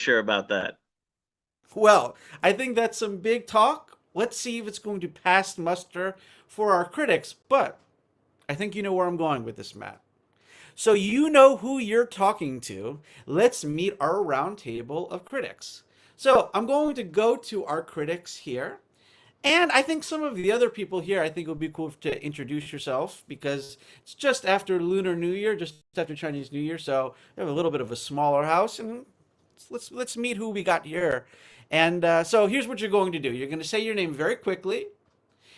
sure about that. Well, I think that's some big talk. Let's see if it's going to pass muster for our critics, but I think you know where I'm going with this, Matt. So you know who you're talking to. Let's meet our round table of critics. So I'm going to go to our critics here. And I think some of the other people here, I think it would be cool to introduce yourself because it's just after Lunar New Year, just after Chinese New Year. So we have a little bit of a smaller house, and let's meet who we got here. And so here's what you're going to do. You're going to say your name very quickly,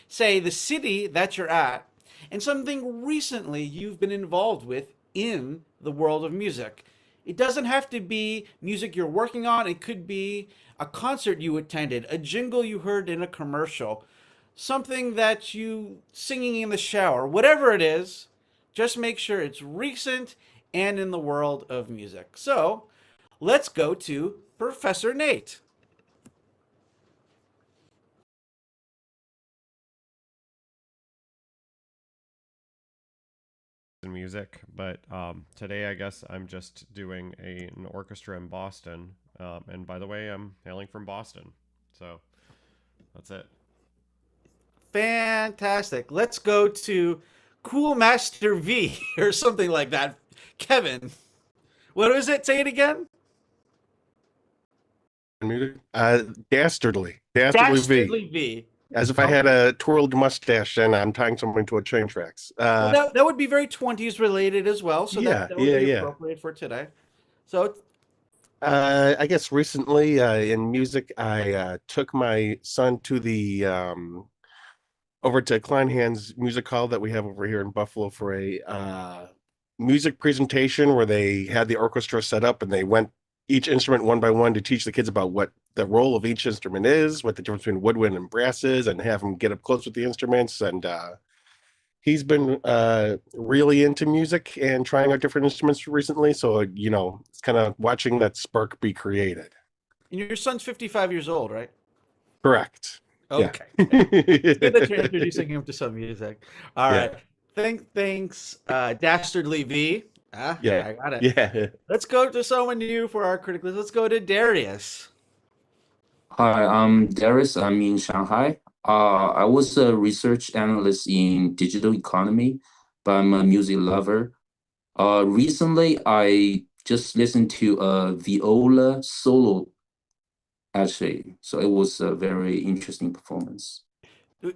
say the city that you're at, and something recently you've been involved with in the world of music. It doesn't have to be music you're working on, it could be a concert you attended, a jingle you heard in a commercial, something that you singing in the shower, whatever it is, just make sure it's recent and in the world of music. So, let's go to Professor Nate. In music, but today I guess I'm just doing an orchestra in Boston. And by the way, I'm hailing from Boston. So that's it. Fantastic. Let's go to Cool Master V or something like that. Kevin, what was it? Say it again. Music. Dastardly V. Dastardly V. As if I had Okay. a twirled mustache and I'm tying something to a train tracks. Well, that would be very 20s related as well. So Yeah, that would yeah, be yeah. appropriate for today. So, I guess recently in music, I took my son to the over to Kleinhand's Music Hall that we have over here in Buffalo for a music presentation where they had the orchestra set up and they went each instrument one by one to teach the kids about what the role of each instrument is, what the difference between woodwind and brass is, and have them get up close with the instruments. And he's been really into music and trying out different instruments recently. So, it's kind of watching that spark be created. and your son's 55 years old, right? Correct. Yeah. Okay. It's good that you're introducing him to some music. All Yeah. right. Thanks, Dastardly V. Yeah. I got it. Yeah. Let's go to someone new for our critic list. Let's go to Darius. Hi, I'm Darius. I'm in Shanghai. I was a research analyst in digital economy, but I'm a music lover. Recently, I just listened to a viola solo, actually. So it was a very interesting performance.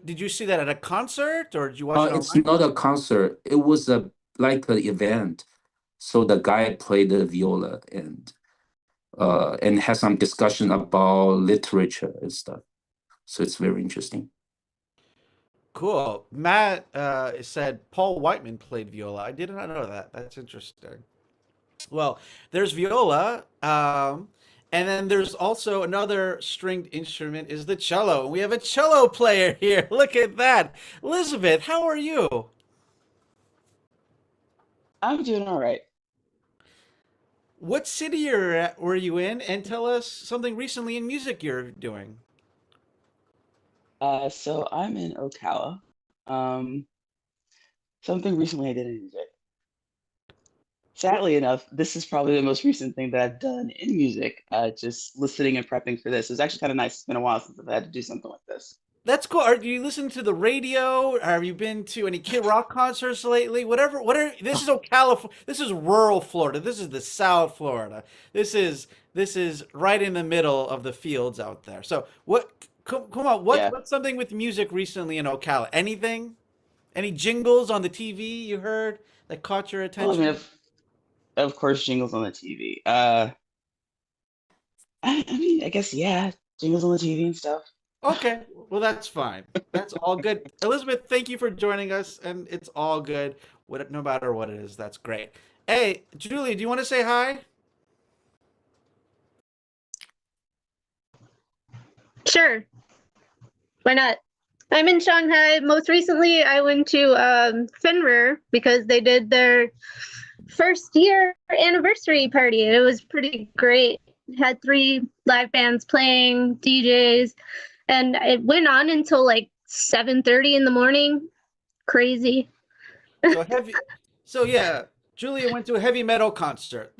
Did you see that at a concert or did you watch it It's online? not a concert. It was like an event. So the guy played the viola and had some discussion about literature and stuff. So it's very interesting. Cool. Matt said Paul Whiteman played viola. I did not know that. That's interesting. Well, there's viola, and then there's also another stringed instrument is the cello. And we have a cello player here. Look at that. Elizabeth, how are you? I'm doing all right. What city were you in? And tell us something recently in music you're doing. So I'm in Ocala. Um, Something recently I did in music. Sadly enough, this is probably the most recent thing that I've done in music. Just listening and prepping for this. It's actually kind of nice. It's been a while since I've had to do something like this. That's cool. Do you listen to the radio? Have you been to any Kid Rock concerts lately? This is Ocala. This is rural Florida. This is the South Florida. This is right in the middle of the fields out there. So what? Come on. Yeah. What's something with music recently in Ocala? Anything? Any jingles on the TV you heard that caught your Well, I mean, attention? of course, jingles on the TV. I mean, I guess yeah, jingles on the TV and stuff. Okay, well that's fine. That's all good. Elizabeth, thank you for joining us, and it's all good. No matter what it is, that's great. Hey, Julie, do you want to say hi? Sure, why not? I'm in Shanghai. Most recently, I went to Fenrir because they did their first year anniversary party. It was pretty great. Had three live bands playing, DJs, and it went on until like 7:30 in the morning. Crazy. So heavy. So yeah, Julia went to a heavy metal concert.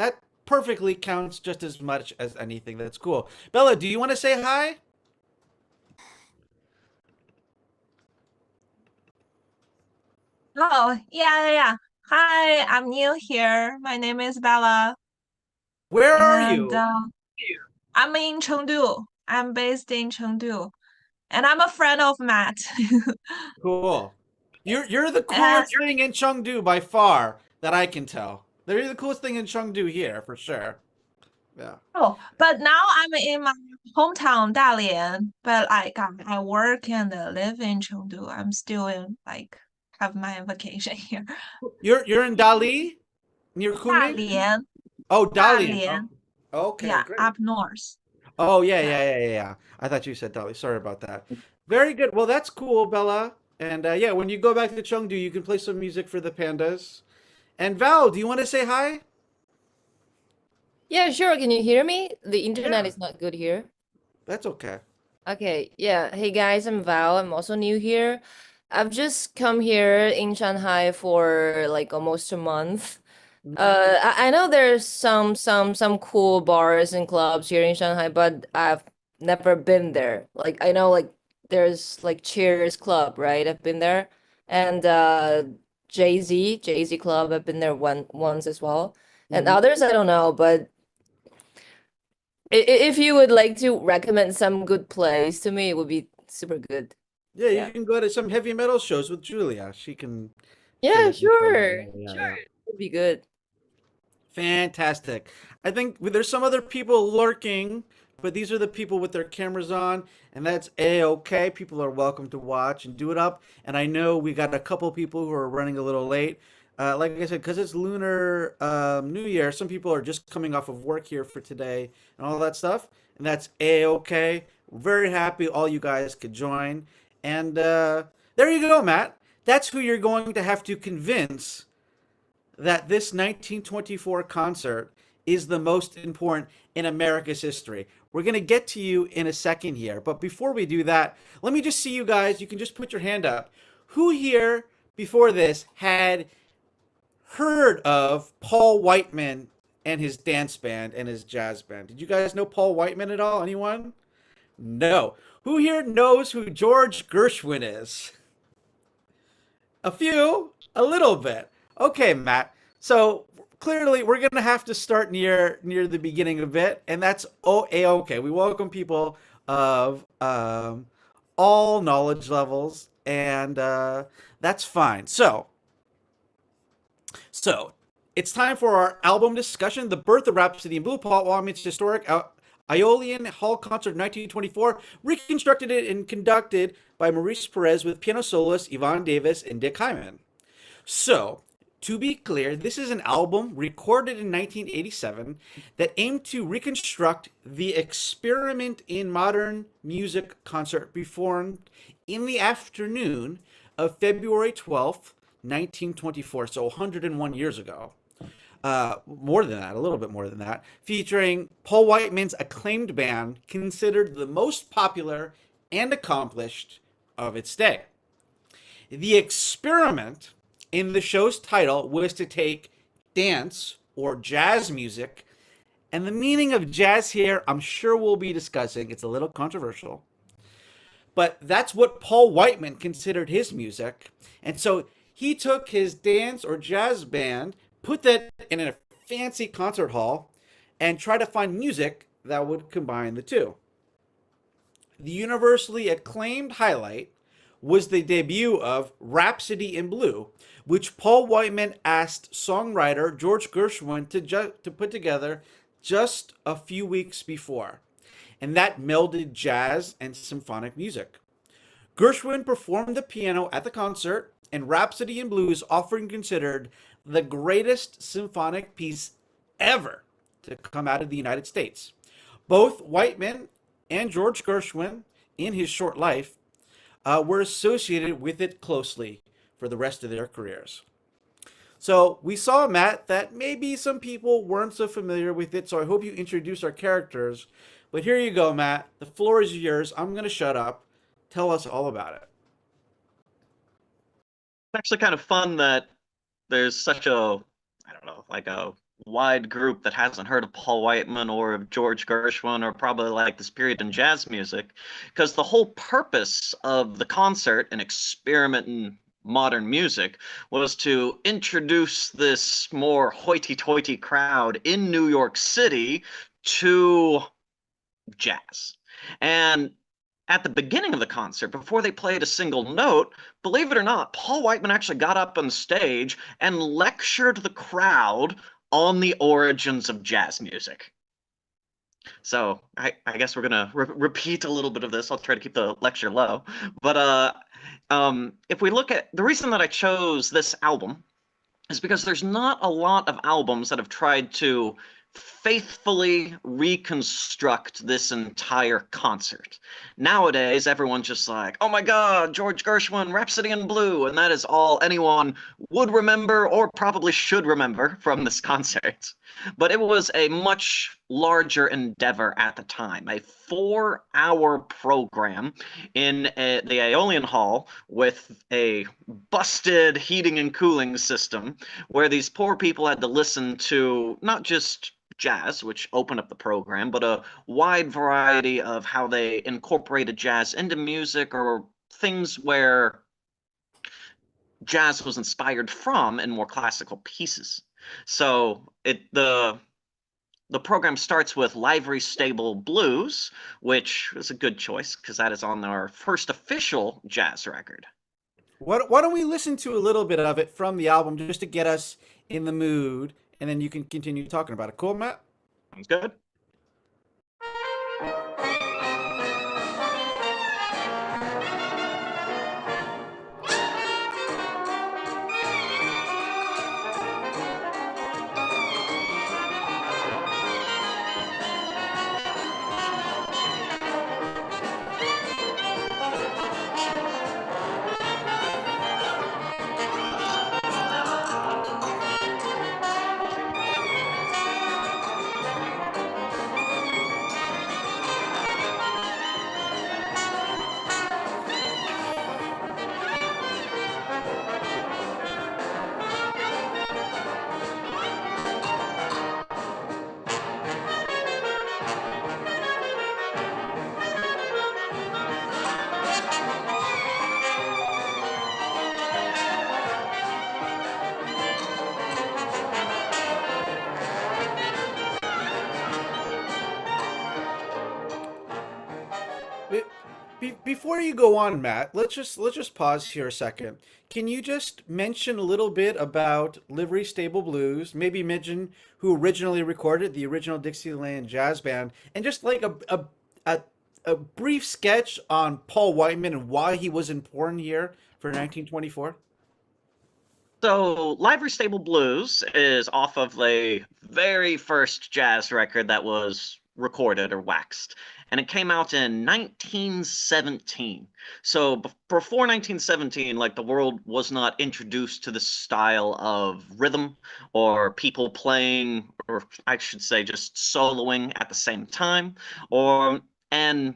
perfectly counts just as much as anything that's cool. Bella, do you want to say hi? Oh, yeah. Hi, I'm new here. My name is Bella, Where are and you? I'm in Chengdu. I'm based in Chengdu, and I'm a friend of Matt. Cool. You're the And coolest thing in Chengdu by far that I can tell. You're the coolest thing in Chengdu here for sure. Yeah. oh, but now I'm in my hometown, Dalian. But like I work and live in Chengdu. I'm still in like have my vacation here. You're in Dali near Kunming? Dalian, Oh, Dalian. Oh, Dalian. okay, Yeah, great. up north. Oh yeah, Yeah. yeah. I thought you said Dali. Sorry about that. Very good. Well, that's cool, Bella. And yeah, when you go back to Chengdu, you can play some music for the pandas. And Val, do you want to say hi? Yeah, sure. Can you hear me? The internet Yeah, is not good here. that's okay. Okay, yeah. Hey guys, I'm Val. I'm also new here. I've just come here in Shanghai for like almost a month. I know there's some cool bars and clubs here in Shanghai, but I've never been there. Like I know like there's like Cheers Club, right? I've been there. And Jay-Z Club, I've been there once as well. And Mhm. others I don't know, but if you would like to recommend some good place to me, it would be super good. Yeah, you Yeah. can go to some heavy metal shows with Julia. She can show Yeah, you info. sure. Yeah. Would be good. Fantastic. I think there's some other people lurking, but these are the people with their cameras on, and that's a-okay. People are welcome to watch and do it up. And I know we got a couple people who are running a little late. Like I said, because it's Lunar New Year, some people are just coming off of work here for today and all that stuff, and that's a-okay. We're very happy all you guys could join. And there you go, Matt. That's who you're going to have to convince that this 1924 concert is the most important in America's history. We're going to get to you in a second here. But before we do that, let me just see you guys. You can just put your hand up. Who here before this had heard of Paul Whiteman and his dance band and his jazz band? Did you guys know Paul Whiteman at all? Anyone? No. Who here knows who George Gershwin is? A few, a little bit. Okay, Matt. So clearly, we're gonna have to start near the beginning a bit, and that's okay. We welcome people of all knowledge levels, and that's fine. So it's time for our album discussion. The birth of Rhapsody in Blue, Paul Whiteman's historic Aeolian Hall concert 1924, reconstructed it and conducted by Maurice Perez with piano soloists Yvonne Davis and Dick Hyman. So, to be clear, this is an album recorded in 1987 that aimed to reconstruct the experiment in modern music concert performed in the afternoon of February 12th, 1924, so 101 years ago. More than that, a little bit more than that, featuring Paul Whiteman's acclaimed band, considered the most popular and accomplished of its day. The experiment in the show's title was to take dance or jazz music, and the meaning of jazz here, I'm sure we'll be discussing. It's a little controversial, but that's what Paul Whiteman considered his music. And so he took his dance or jazz band, put that in a fancy concert hall, and tried to find music that would combine the two. The universally acclaimed highlight was the debut of Rhapsody in Blue, which Paul Whiteman asked songwriter George Gershwin to put together just a few weeks before. And that melded jazz and symphonic music. Gershwin performed the piano at the concert, and Rhapsody in Blue is often considered the greatest symphonic piece ever to come out of the United States. Both Whiteman and George Gershwin, in his short life, were associated with it closely for the rest of their careers. So we saw, Matt, that maybe some people weren't so familiar with it, so I hope you introduce our characters. But here you go, Matt. The floor is yours. I'm going to shut up. Tell us all about it. It's actually kind of fun that there's such a, I don't know, like a wide group that hasn't heard of Paul Whiteman or of George Gershwin or probably like this period in jazz music, because the whole purpose of the concert and experiment in modern music was to introduce this more hoity-toity crowd in New York City to jazz. And at the beginning of the concert, before they played a single note, believe it or not, Paul Whiteman actually got up on stage and lectured the crowd on the origins of jazz music. So I guess we're gonna repeat a little bit of this. I'll try to keep the lecture low. But if we look at the reason that I chose this album is because there's not a lot of albums that have tried to faithfully reconstruct this entire concert. Nowadays, everyone's just like, oh my God, George Gershwin, Rhapsody in Blue, and that is all anyone would remember or probably should remember from this concert. But it was a much larger endeavor at the time, a 4-hour program in the Aeolian Hall with a busted heating and cooling system where these poor people had to listen to not just jazz, which opened up the program, but a wide variety of how they incorporated jazz into music or things where jazz was inspired from in more classical pieces. So the program starts with Livery Stable Blues, which is a good choice because that is on our first official jazz record. Why don't we listen to a little bit of it from the album just to get us in the mood, and then you can continue talking about it. Cool, Matt? Sounds good. Before you go on, Matt, let's just pause here a second. Can you just mention a little bit about Livery Stable Blues? Maybe mention who originally recorded the original Dixieland Jazz Band, and just like a, a brief sketch on Paul Whiteman and why he was important here for 1924. So, Livery Stable Blues is off of the very first jazz record that was recorded or waxed, and it came out in 1917. So, before 1917, like the world was not introduced to this style of rhythm or people playing, or I should say, just soloing at the same time, or and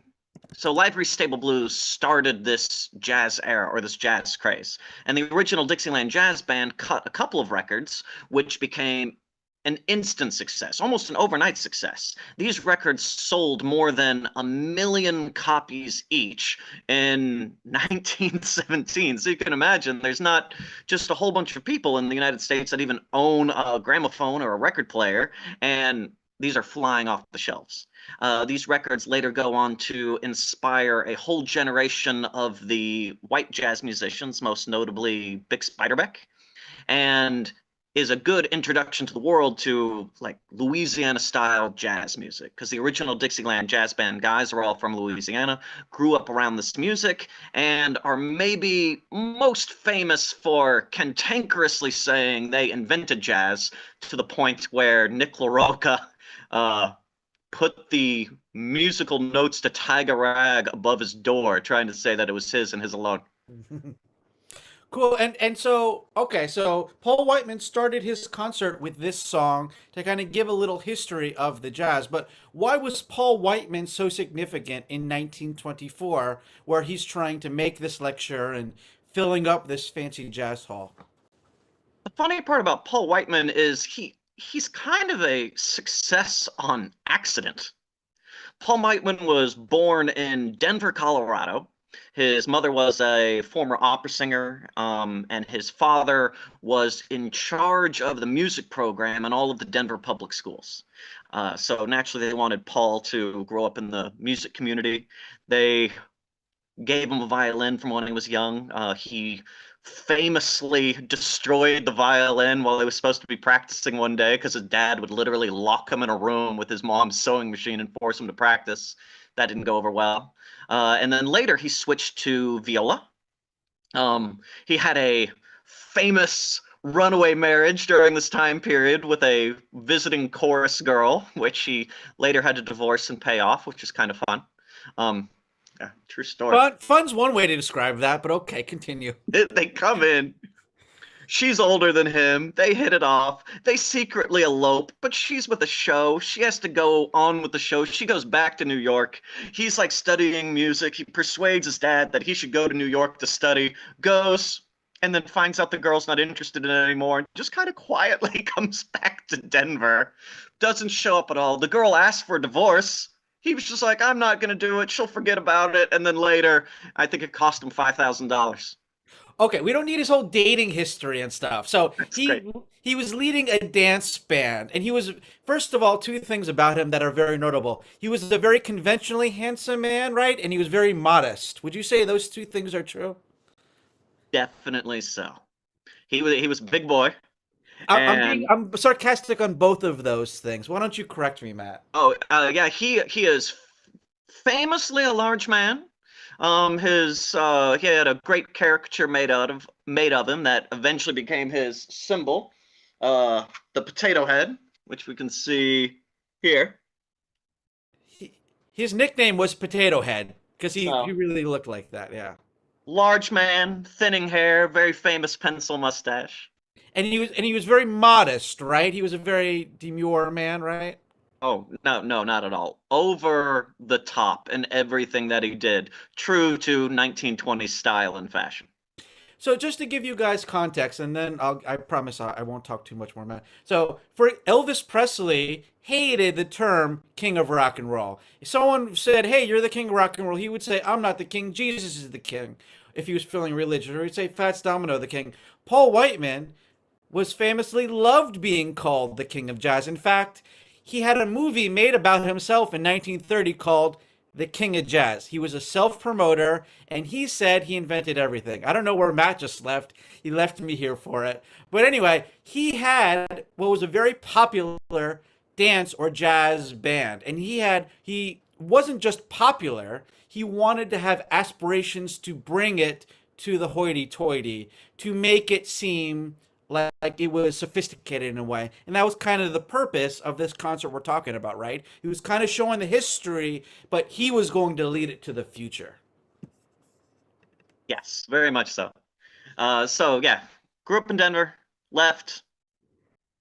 so Livery Stable Blues started this jazz era or this jazz craze. And the original Dixieland Jazz Band cut a couple of records, which became an instant success, almost an overnight success. These records sold more than 1 million copies each in 1917. So you can imagine there's not just a whole bunch of people in the United States that even own a gramophone or a record player, and these are flying off the shelves. These records later go on to inspire a whole generation of the white jazz musicians, most notably Bix Beiderbecke, and is a good introduction to the world to like Louisiana style jazz music, because the original Dixieland Jazz Band guys are all from Louisiana, grew up around this music, and are maybe most famous for cantankerously saying they invented jazz to the point where Nick LaRocca uh, put the musical notes to Tiger Rag above his door, trying to say that it was his and his alone. Cool. And so okay, so Paul Whiteman started his concert with this song to kind of give a little history of the jazz. But why was Paul Whiteman so significant in 1924, where he's trying to make this lecture and filling up this fancy jazz hall? The funny part about Paul Whiteman is he's kind of a success on accident. Paul Whiteman was born in Denver, Colorado. His mother was a former opera singer, and his father was in charge of the music program in all of the Denver public schools. So naturally, they wanted Paul to grow up in the music community. They gave him a violin from when he was young. He famously destroyed the violin while he was supposed to be practicing one day because his dad would literally lock him in a room with his mom's sewing machine and force him to practice. That didn't go over well. And then later he switched to viola. He had a famous runaway marriage during this time period with a visiting chorus girl, which he later had to divorce and pay off, which is kind of fun. Um, yeah, true story. Fun's one way to describe that, but okay, continue. They come in. She's older than him. They hit it off. They secretly elope, but she's with a show. She has to go on with the show. She goes back to New York. He's like studying music. He persuades his dad that he should go to New York to study. Goes, and then finds out the girl's not interested in it anymore and just kind of quietly comes back to Denver. Doesn't show up at all. The girl asks for a divorce. He was just like, I'm not going to do it. She'll forget about it. And then later, I think it cost him $5,000. Okay, we don't need his whole dating history and stuff. So That's great. he was leading a dance band, and he was, first of all, two things about him that are very notable. He was a very conventionally handsome man, right? And he was very modest. Would you say those two things are true? Definitely so. He was a big boy. And I'm sarcastic on both of those things. Why don't you correct me, Matt? yeah, he is famously a large man. His he had a great caricature made of him that eventually became his symbol, the potato head, which we can see here. His nickname was Potato Head because he Oh. really looked like that. Yeah. Large man, thinning hair, very famous pencil mustache. And he was very modest, right? He was a very demure man, right? Oh, no, no, not at all. Over the top in everything that he did, true to 1920s style and fashion. So just to give you guys context, and then I promise I won't talk too much more, Matt. So for Elvis Presley hated the term king of rock and roll. If someone said, "Hey, you're the king of rock and roll," he would say, "I'm not the king. Jesus is the king." If he was feeling religious, or he'd say, "Fats Domino, the king." Paul Whiteman was famously loved being called the king of jazz. In fact, he had a movie made about himself in 1930 called The King of Jazz. He was a self-promoter, and he said he invented everything. I don't know where Matt just left. He left me here for it. But anyway, he had what was a very popular dance or jazz band. And he wasn't just popular, he wanted to have aspirations to bring it to the hoity-toity, to make it seem like it was sophisticated in a way. And that was kind of the purpose of this concert we're talking about, right? He was kind of showing the history, but he was going to lead it to the future. Yes, very much so. So yeah, grew up in Denver, left,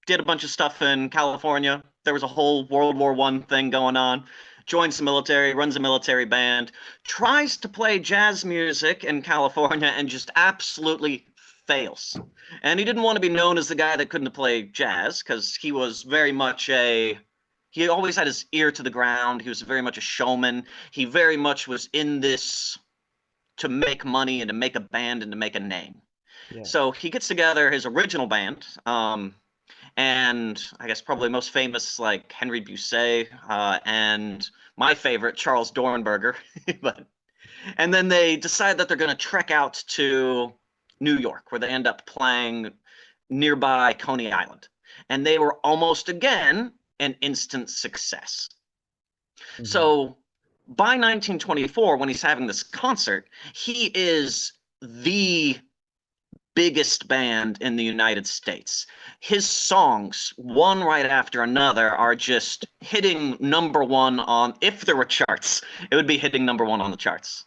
did a bunch of stuff in California. There was a whole World War I thing going on. Joins the military, runs a military band, tries to play jazz music in California and just absolutely fails. And he didn't want to be known as the guy that couldn't play jazz because he was very much he always had his ear to the ground. He was very much a showman. He very much was in this to make money and to make a band and to make a name. Yeah. So he gets together his original band, and I guess probably most famous like Henry Busey and my favorite Charles Dornberger, and then they decide that they're going to trek out to New York, where they end up playing nearby Coney Island, and they were almost again an instant success. Mm-hmm. So by 1924, when he's having this concert, he is the biggest band in the United States. His songs, one right after another, are just hitting number one on, if there were charts, it would be hitting number one on the charts.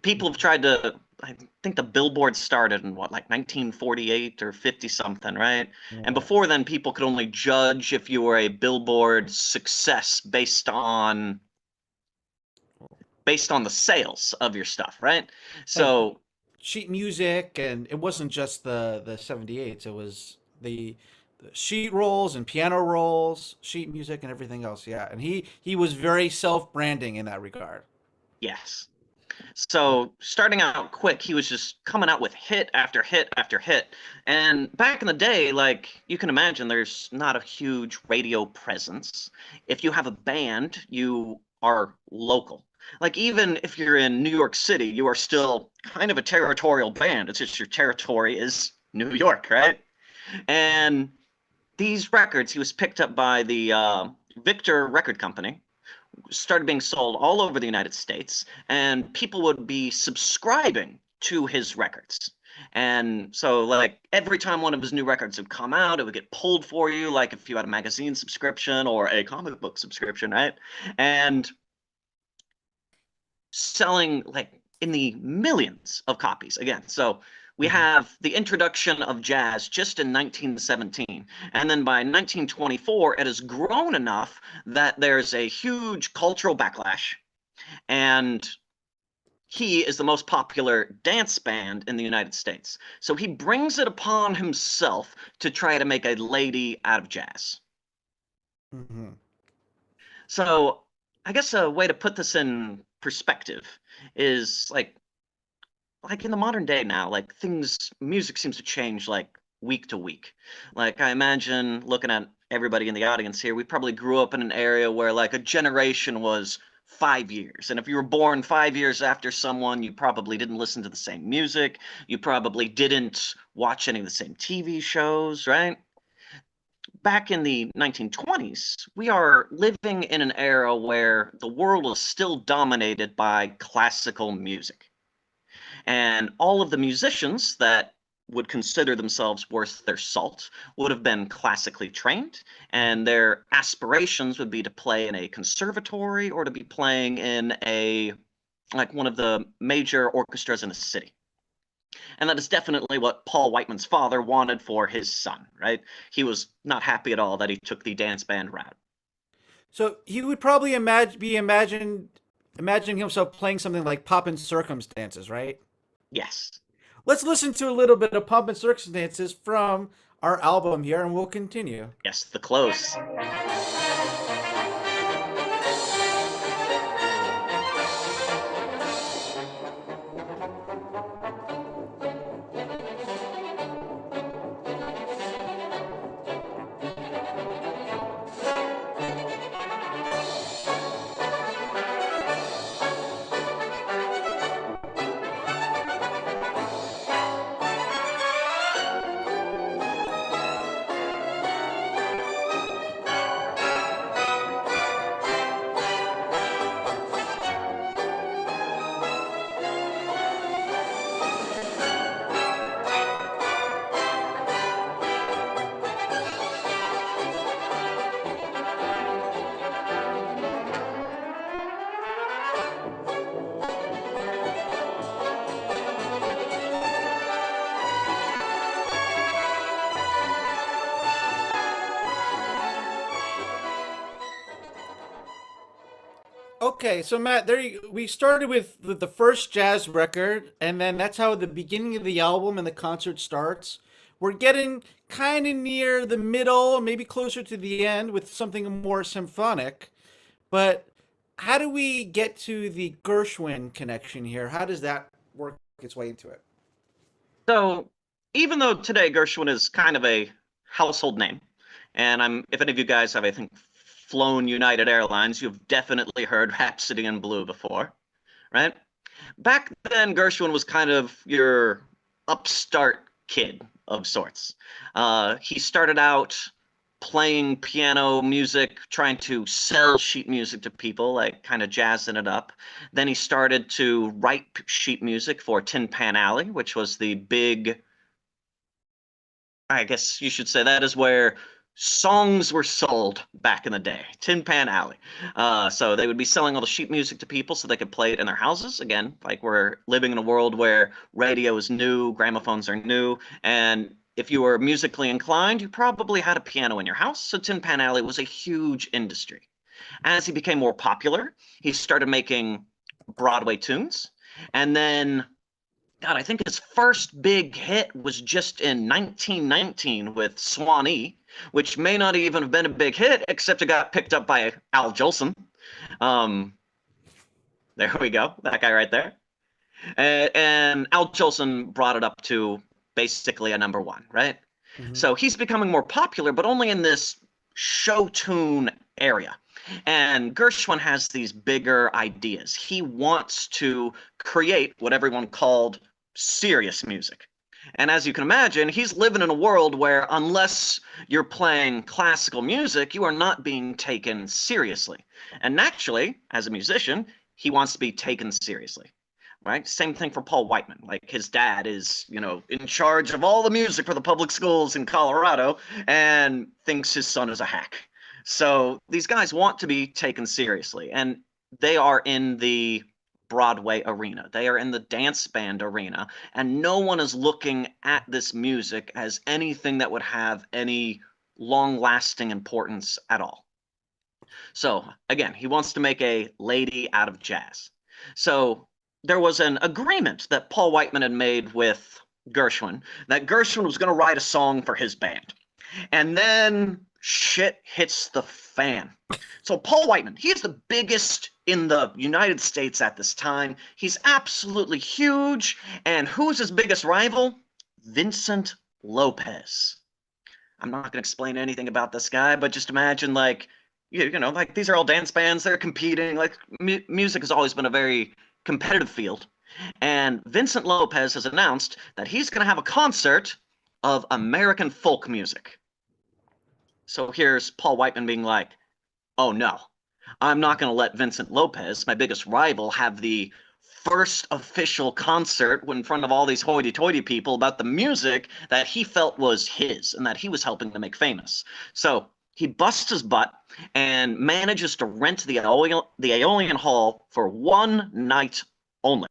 People have tried to, I think the Billboard started in what, like 1948 or 50 something, right? Yeah. And before then, people could only judge if you were a Billboard success based on the sales of your stuff, right? So sheet music, and it wasn't just the 78s, it was the the sheet rolls and piano rolls, sheet music and everything else. Yeah, and he was very self-branding in that regard. Yes. So starting out quick, he was just coming out with hit after hit after hit. And back in the day, like you can imagine, there's not a huge radio presence. If you have a band, you are local. Like even if you're in New York City, you are still kind of a territorial band. It's just your territory is New York, right? And these records, he was picked up by the Victor Record Company, started being sold all over the United States, and people would be subscribing to his records. And so, like, every time one of his new records would come out, it would get pulled for you, like if you had a magazine subscription or a comic book subscription, right? And selling like in the millions of copies again. So we have the introduction of jazz just in 1917. And then by 1924, it has grown enough that there's a huge cultural backlash. And he is the most popular dance band in the United States. So he brings it upon himself to try to make a lady out of jazz. Mm-hmm. So I guess a way to put this in perspective is like in the modern day now, like music seems to change like week to week. Like I imagine looking at everybody in the audience here, we probably grew up in an area where like a generation was 5 years. And if you were born 5 years after someone, you probably didn't listen to the same music. You probably didn't watch any of the same TV shows, right? Back in the 1920s, we are living in an era where the world is still dominated by classical music. And all of the musicians that would consider themselves worth their salt would have been classically trained, and their aspirations would be to play in a conservatory or to be playing in a like one of the major orchestras in a city. And that is definitely what Paul Whiteman's father wanted for his son, right? He was not happy at all that he took the dance band route. So he would probably imagining himself playing something like Pop and Circumstances, right? Yes. Let's listen to a little bit of Pop and Circumstances from our album here, and we'll continue. Yes, the close. Okay, so Matt, we started with the first jazz record, and then that's how the beginning of the album and the concert starts. We're getting kind of near the middle, maybe closer to the end with something more symphonic. But how do we get to the Gershwin connection here? How does that work its way into it? So even though today Gershwin is kind of a household name, and if any of you guys have, I think, flown United Airlines, you've definitely heard Rhapsody in Blue before, right? Back then, Gershwin was kind of your upstart kid of sorts. He started out playing piano music, trying to sell sheet music to people, like kind of jazzing it up. Then he started to write sheet music for Tin Pan Alley, which was the big, I guess you should say that is where songs were sold back in the day. Tin Pan Alley. So they would be selling all the sheet music to people so they could play it in their houses. Again, like we're living in a world where radio is new, gramophones are new, and if you were musically inclined, you probably had a piano in your house. So Tin Pan Alley was a huge industry. As he became more popular, he started making Broadway tunes. And then God, I think his first big hit was just in 1919 with Swanee, which may not even have been a big hit, except it got picked up by Al Jolson. Um, there we go, that guy right there. And Al Jolson brought it up to basically a number one, right? Mhm. So he's becoming more popular, but only in this show tune area. And Gershwin has these bigger ideas. He wants to create what everyone called serious music. And as you can imagine, he's living in a world where, unless you're playing classical music, you are not being taken seriously. And naturally, as a musician, he wants to be taken seriously, right? Same thing for Paul Whiteman. Like, his dad is, in charge of all the music for the public schools in Colorado and thinks his son is a hack. So these guys want to be taken seriously, and they are in the Broadway arena. They are in the dance band arena, and no one is looking at this music as anything that would have any long-lasting importance at all. So again, he wants to make a lady out of jazz. So there was an agreement that Paul Whiteman had made with Gershwin that Gershwin was going to write a song for his band. And then shit hits the fan. So Paul Whiteman, he is the biggest in the United States at this time. He's absolutely huge. And who's his biggest rival? Vincent Lopez. I'm not going to explain anything about this guy, but just imagine, like, like, these are all dance bands. They're competing. Like, music has always been a very competitive field. And Vincent Lopez has announced that he's going to have a concert of American folk music. So here's Paul Whiteman being like, oh no, I'm not going to let Vincent Lopez, my biggest rival, have the first official concert in front of all these hoity-toity people about the music that he felt was his and that he was helping to make famous. So he busts his butt and manages to rent the Aeolian Hall for one night only,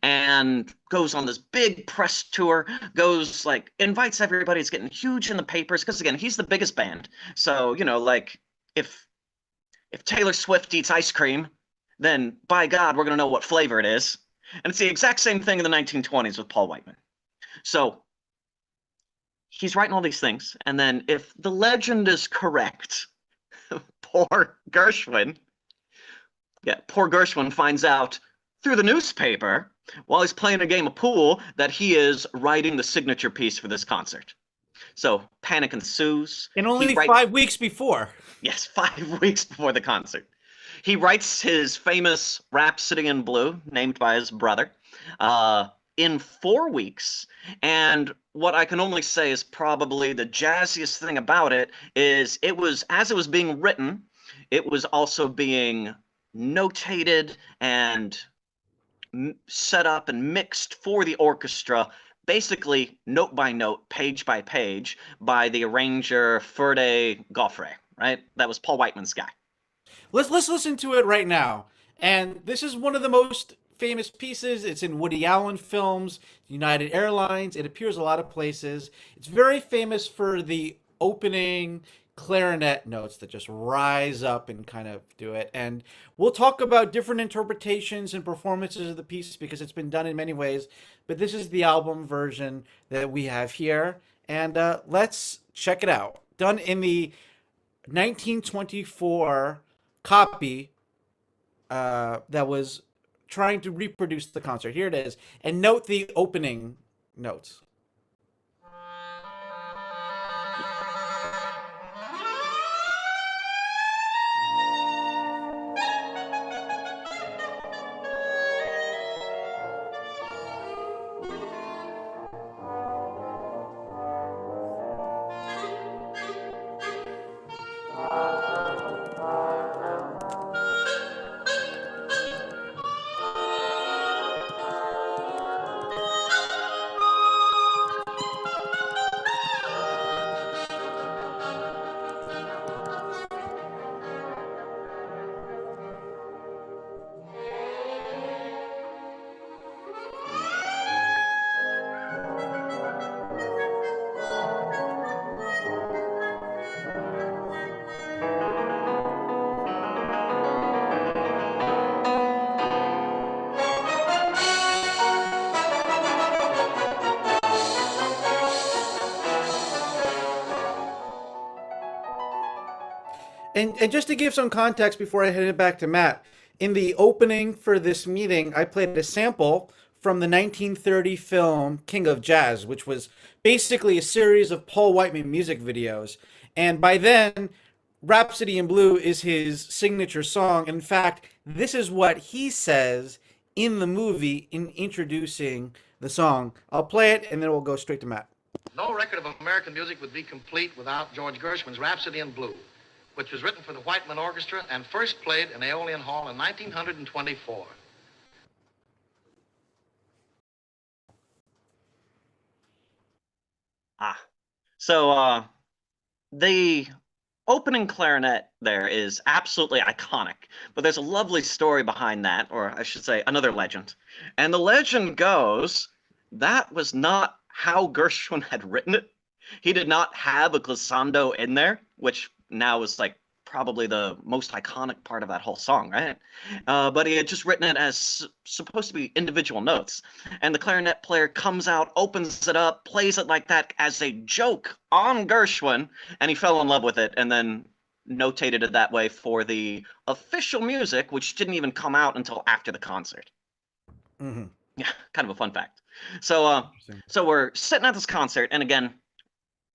and goes on this big press tour, goes, like, invites everybody. It's getting huge in the papers because, again, he's the biggest band. So, like, if Taylor Swift eats ice cream, then by God, we're going to know what flavor it is. And it's the exact same thing in the 1920s with Paul Whiteman. So he's writing all these things, and then, if the legend is correct, poor Gershwin finds out through the newspaper while he's playing a game of pool that he is writing the signature piece for this concert. So panic ensues. And only 5 weeks before. Yes, 5 weeks before the concert. He writes his famous Rhapsody in Blue, named by his brother, in 4 weeks. And what I can only say is probably the jazziest thing about it is, as it was being written, it was also being notated and set up and mixed for the orchestra, basically note by note, page by page, by the arranger Ferde Goffre, right? That was Paul Whiteman's guy. Let's listen to it right now. And this is one of the most famous pieces. It's in Woody Allen films, United Airlines. It appears a lot of places. It's very famous for the opening clarinet notes that just rise up and kind of do it. And we'll talk about different interpretations and performances of the piece because it's been done in many ways. But this is the album version that we have here. And let's check it out. Done in the 1924 copy that was trying to reproduce the concert. Here it is. And note the opening notes. And just to give some context before I hand it back to Matt, in the opening for this meeting, I played a sample from the 1930 film King of Jazz, which was basically a series of Paul Whiteman music videos. And by then, Rhapsody in Blue is his signature song. In fact, this is what he says in the movie in introducing the song. I'll play it and then we'll go straight to Matt. No record of American music would be complete without George Gershwin's Rhapsody in Blue, which was written for the Whiteman Orchestra and first played in Aeolian Hall in 1924. So the opening clarinet there is absolutely iconic, but there's a lovely story behind that, or I should say another legend. And the legend goes that was not how Gershwin had written it. He did not have a glissando in there, which now is like probably the most iconic part of that whole song, right? But he had just written it as supposed to be individual notes. And the clarinet player comes out, opens it up, plays it like that as a joke on Gershwin, and he fell in love with it and then notated it that way for the official music, which didn't even come out until after the concert. Mm-hmm. Yeah, kind of a fun fact. So we're sitting at this concert, and again,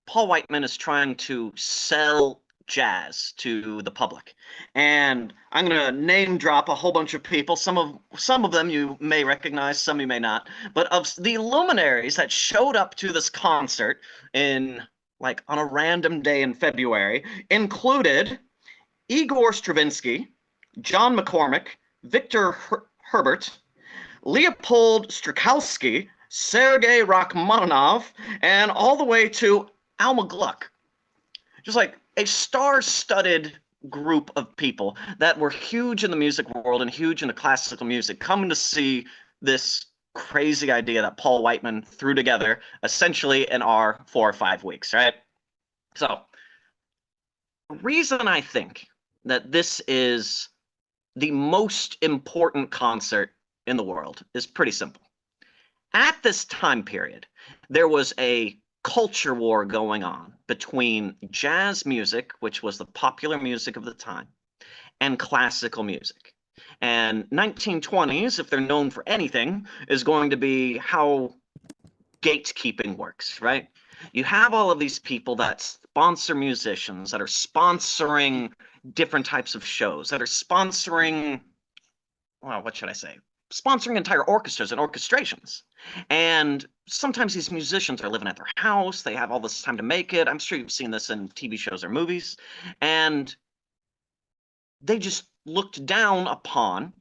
Paul Whiteman is trying to sell jazz to the public. And I'm going to name drop a whole bunch of people. Some of them you may recognize, some you may not. But of the luminaries that showed up to this concert in like on a random day in February included Igor Stravinsky, John McCormick, Victor Herbert, Leopold Strakowski, Sergei Rachmaninoff, and all the way to Alma Gluck. Just like a star-studded group of people that were huge in the music world and huge in the classical music coming to see this crazy idea that Paul Whiteman threw together essentially in our 4 or 5 weeks, right? So the reason I think that this is the most important concert in the world is pretty simple. At this time period, there was a culture war going on between jazz music, which was the popular music of the time, and classical music. And 1920s, if they're known for anything, is going to be how gatekeeping works, right? You have all of these people that sponsor musicians, that are sponsoring different types of shows, that are sponsoring, well, what should I say? Sponsoring entire orchestras and orchestrations. And sometimes these musicians are living at their house. They have all this time to make it. I'm sure you've seen this in TV shows or movies. And they just looked down upon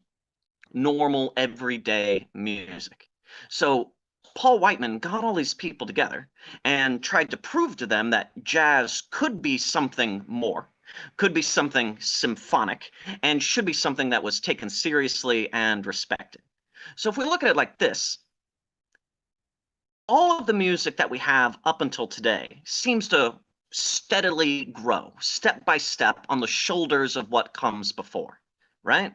normal, everyday music. So Paul Whiteman got all these people together and tried to prove to them that jazz could be something more, could be something symphonic, and should be something that was taken seriously and respected. So if we look at it like this, all of the music that we have up until today seems to steadily grow, step by step, on the shoulders of what comes before, right?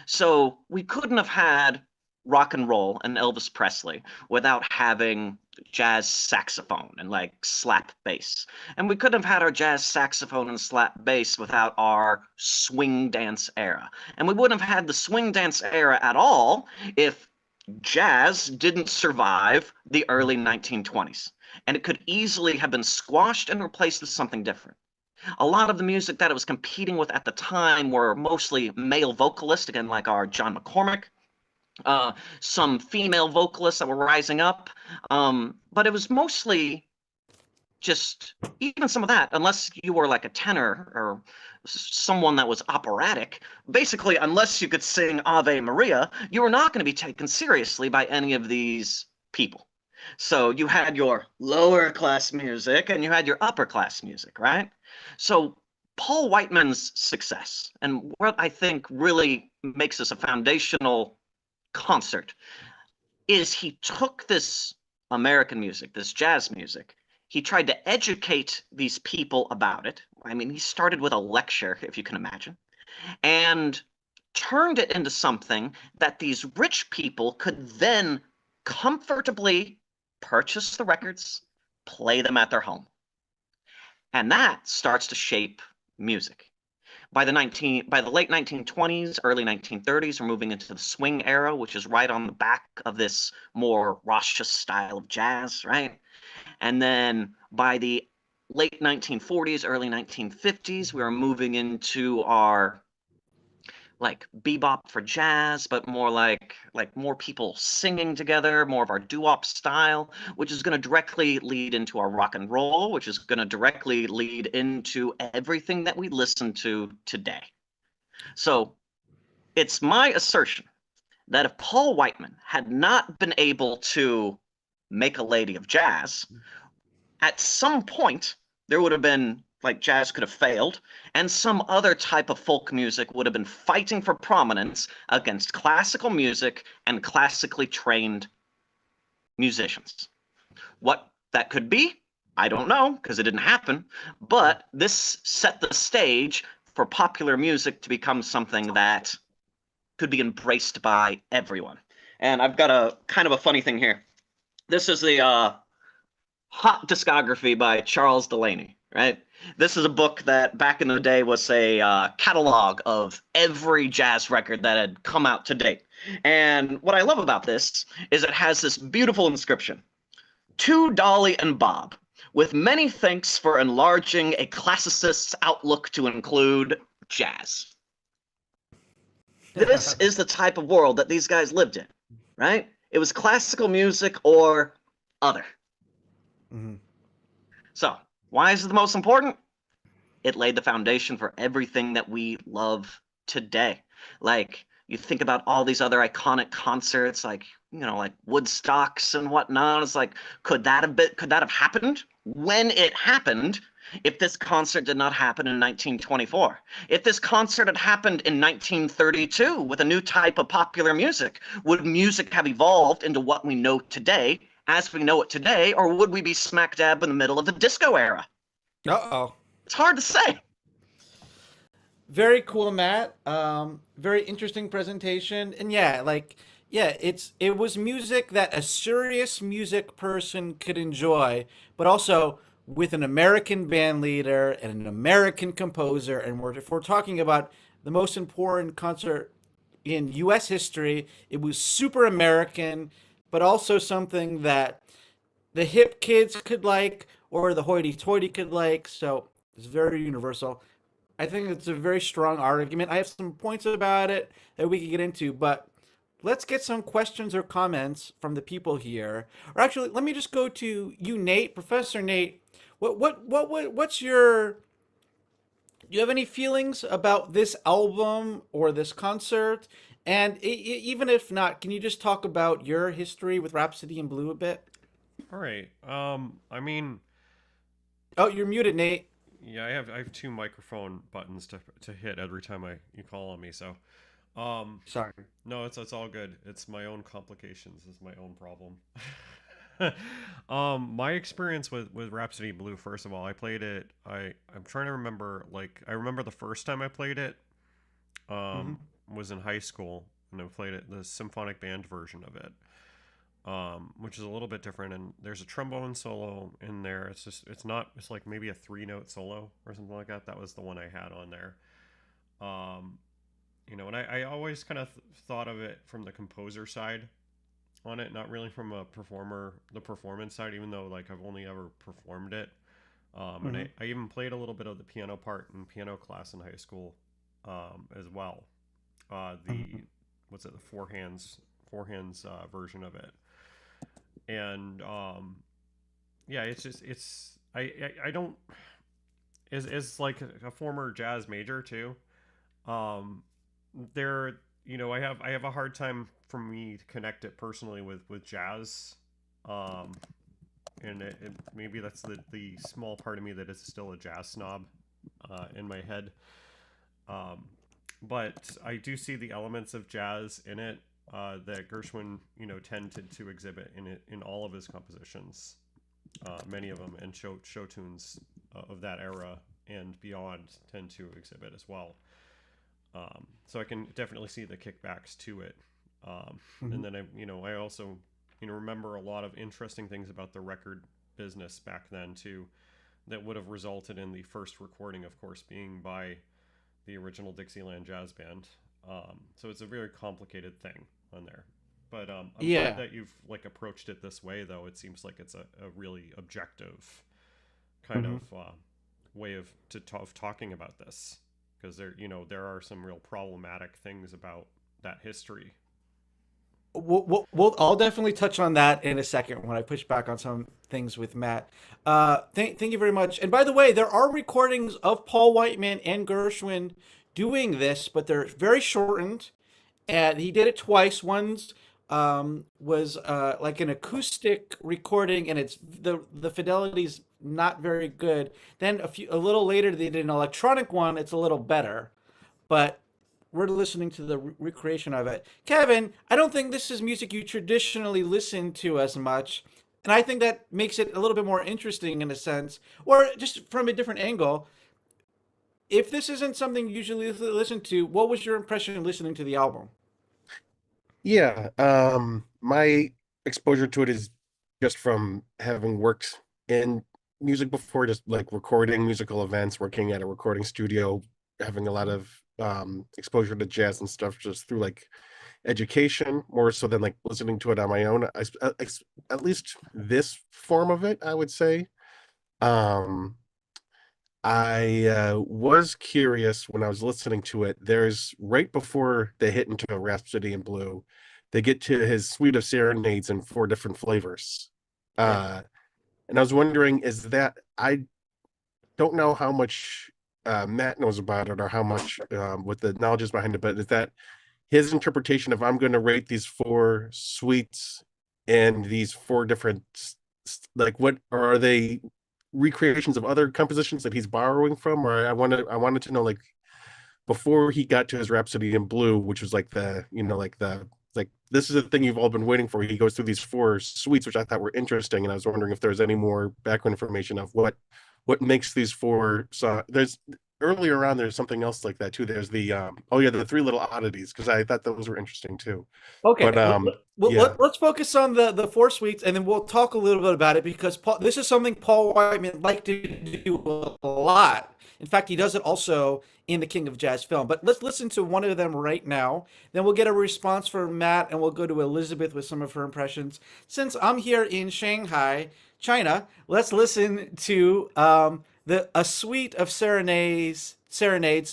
So we couldn't have had rock and roll and Elvis Presley without having jazz saxophone and like slap bass. And we couldn't have had our jazz saxophone and slap bass without our swing dance era. And we wouldn't have had the swing dance era at all if jazz didn't survive the early 1920s. And it could easily have been squashed and replaced with something different. A lot of the music that it was competing with at the time were mostly male vocalists, again, like our John McCormick, some female vocalists that were rising up, but it was mostly just, even some of that, unless you were like a tenor or someone that was operatic, basically, unless you could sing Ave Maria, you were not going to be taken seriously by any of these people. So you had your lower class music and you had your upper class music, right? So Paul Whiteman's success, and what I think really makes this a foundational concert, is he took this American music, this jazz music, he tried to educate these people about it. I mean, he started with a lecture, if you can imagine, and turned it into something that these rich people could then comfortably purchase the records, play them at their home. And that starts to shape music. By the late 1920s, early 1930s, we're moving into the swing era, which is right on the back of this more raucous style of jazz, right? And then by the late 1940s, early 1950s, we were moving into our like bebop for jazz, but more like more people singing together, more of our doo-wop style, which is going to directly lead into our rock and roll, which is going to directly lead into everything that we listen to today. So it's my assertion that if Paul Whiteman had not been able to make a lady of jazz, at some point there would have been like jazz could have failed, and some other type of folk music would have been fighting for prominence against classical music and classically trained musicians. What that could be, I don't know because it didn't happen, but this set the stage for popular music to become something that could be embraced by everyone. And I've got a kind of a funny thing here. This is the hot discography by Charles Delaney, right? This is a book that back in the day was a catalog of every jazz record that had come out to date. And what I love about this is it has this beautiful inscription: To Dolly and Bob, with many thanks for enlarging a classicist's outlook to include jazz. This is the type of world that these guys lived in, right? It was classical music or other. Mm-hmm. So, why is it the most important? It laid the foundation for everything that we love today. Like, you think about all these other iconic concerts, like, like Woodstocks and whatnot. It's like, could that have happened? When it happened, if this concert did not happen in 1924, if this concert had happened in 1932 with a new type of popular music, would music have evolved into what we know today as we know it today, or would we be smack dab in the middle of the disco era? Uh-oh. It's hard to say. Very cool, Matt. Very interesting presentation. And yeah, it was music that a serious music person could enjoy, but also with an American band leader and an American composer. And if we're talking about the most important concert in US history, it was super American, but also something that the hip kids could like or the hoity-toity could like. So it's very universal. I think it's a very strong argument. I have some points about it that we could get into, but let's get some questions or comments from the people here. Or actually, let me just go to you, Nate, Professor Nate. What's your? Do you have any feelings about this album or this concert? And even if not, can you just talk about your history with Rhapsody in Blue a bit? All right. I mean, Oh, you're muted, Nate. yeah, I have two microphone buttons to hit every time you call on me. So, Sorry. no, it's all good. It's my own complications. It's my own problem. My experience with Rhapsody Blue. First of all, I played it. I'm trying to remember. Like, I remember the first time I played it. Mm-hmm. Was in high school, and I played it the symphonic band version of it. Which is a little bit different. And there's a trombone solo in there. It's like maybe a 3-note solo or something like that. That was the one I had on there. Um, and I always kind of thought of it from the composer side on it, not really from the performance side, even though like I've only ever performed it. And Mm-hmm. I even played a little bit of the piano part in piano class in high school, as well. The Mm-hmm. what's it, the four hands version of it. And yeah, I don't, as like a former jazz major too, um there, I have a hard time for me to connect it personally with jazz. um and maybe that's the small part of me that is still a jazz snob in my head. um but I do see the elements of jazz in it, that Gershwin, tended to exhibit in all of his compositions, many of them, and show tunes of that era and beyond tend to exhibit as well. So I can definitely see the kickbacks to it. Mm-hmm. And then I also remember a lot of interesting things about the record business back then too, that would have resulted in the first recording, of course, being by the original Dixieland Jazz Band. So it's a very complicated thing on there. But I'm glad Yeah. that you've like approached it this way, though. It seems like it's a really objective kind Mhm. of way of talking about this, because there are some real problematic things about that history. I'll definitely touch on that in a second when I push back on some things with Matt. Thank you very much. And by the way, there are recordings of Paul Whiteman and Gershwin doing this, but they're very shortened. And he did it twice. One's was like an acoustic recording, and it's the fidelity's not very good. Then a little later, they did an electronic one. It's a little better, but we're listening to the recreation of it. Kevin, I don't think this is music you traditionally listen to as much. And I think that makes it a little bit more interesting in a sense, or just from a different angle. If this isn't something you usually listen to, what was your impression of listening to the album? Yeah, my exposure to it is just from having worked in music before, just like recording musical events, working at a recording studio, having a lot of exposure to jazz and stuff just through like education more so than like listening to it on my own. At least this form of it, I would say. Um, I was curious when I was listening to it. There's right before they hit into Rhapsody in Blue, they get to his suite of serenades in four different flavors. Yeah. And I was wondering, is that I don't know how much Matt knows about it or how much what the knowledge is behind it, but is that his interpretation of I'm going to rate these four suites and these four different like what or are they recreations of other compositions that he's borrowing from? Or I wanted to know like before he got to his Rhapsody in Blue, which was like like this is the thing you've all been waiting for. He goes through these four suites, which I thought were interesting, and I was wondering if there's any more background information of what makes these four. So there's earlier on there's something else like that too. There's the oh yeah, the three little oddities, because I thought those were interesting too. Okay, But yeah. let's focus on the four suites, and then we'll talk a little bit about it because this is something Paul Whiteman liked to do a lot. In fact, he does it also in the King of Jazz film. But let's listen to one of them right now. Then we'll get a response from Matt, and we'll go to Elizabeth with some of her impressions. Since I'm here in Shanghai, China, let's listen to the a suite of serenades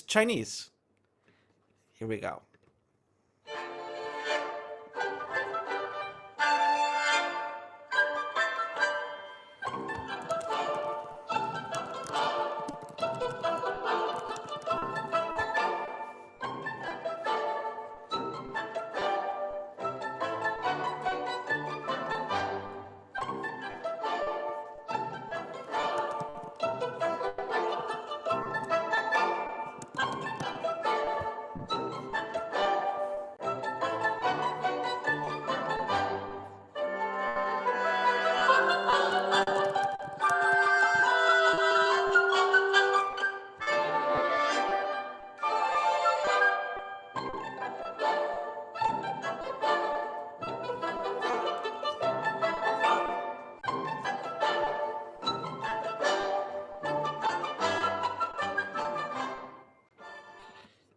Chinese. Here we go.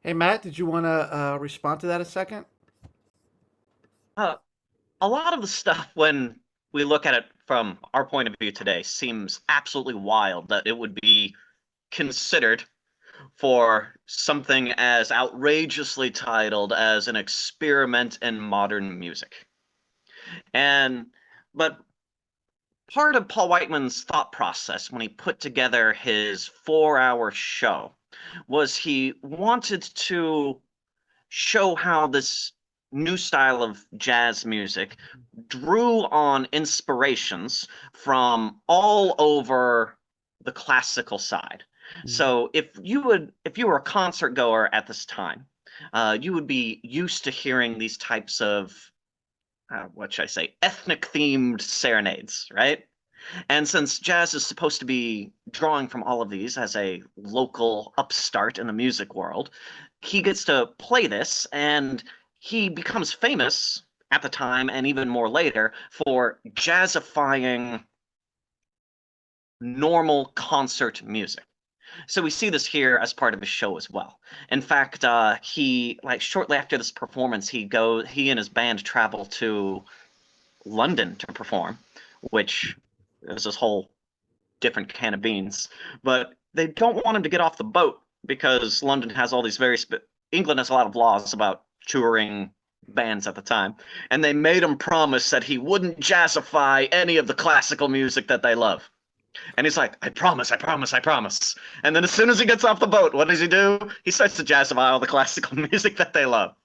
Hey Matt, did you want to respond to that a second? Uh, a lot of the stuff, when we look at it from our point of view today, seems absolutely wild that it would be considered for something as outrageously titled as an experiment in modern music. And but part of Paul Whiteman's thought process when he put together his 4-hour show was he wanted to show how this new style of jazz music drew on inspirations from all over the classical side. So if you were a concert goer at this time, you would be used to hearing these types of what should I say, ethnic themed serenades, right? And since jazz is supposed to be drawing from all of these as a local upstart in the music world, he gets to play this and he becomes famous at the time and even more later for jazzifying normal concert music. So we see this here as part of his show as well. In fact, he like shortly after this performance, he and his band travel to London to perform, which is this whole different can of beans. But they don't want him to get off the boat because London has all these England has a lot of laws about touring bands at the time, and they made him promise that he wouldn't jazzify any of the classical music that they love. And he's like, I promise, I promise, I promise. And then as soon as he gets off the boat, what does he do? He starts to jazzify all the classical music that they love.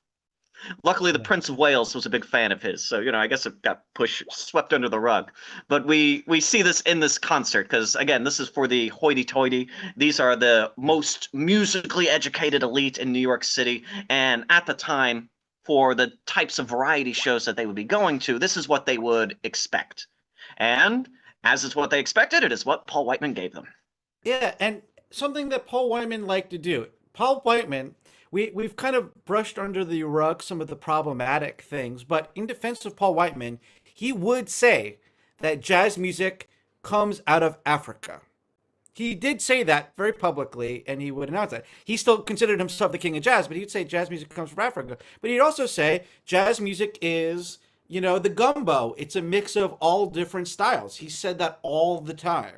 Luckily, the Prince of Wales was a big fan of his, so I guess it got swept under the rug. But we see this in this concert because again, this is for the hoity-toity. These are the most musically educated elite in New York City, and at the time, for the types of variety shows that they would be going to, this is what they would expect. And as is what they expected, it is what Paul Whiteman gave them. Yeah, and something that Paul Whiteman liked to do. Paul Whiteman, we've kind of brushed under the rug some of the problematic things, but in defense of Paul Whiteman, he would say that jazz music comes out of Africa. He did say that very publicly, and he would announce that. He still considered himself the king of jazz, but he'd say jazz music comes from Africa. But he'd also say jazz music is, the gumbo. It's a mix of all different styles. He said that all the time.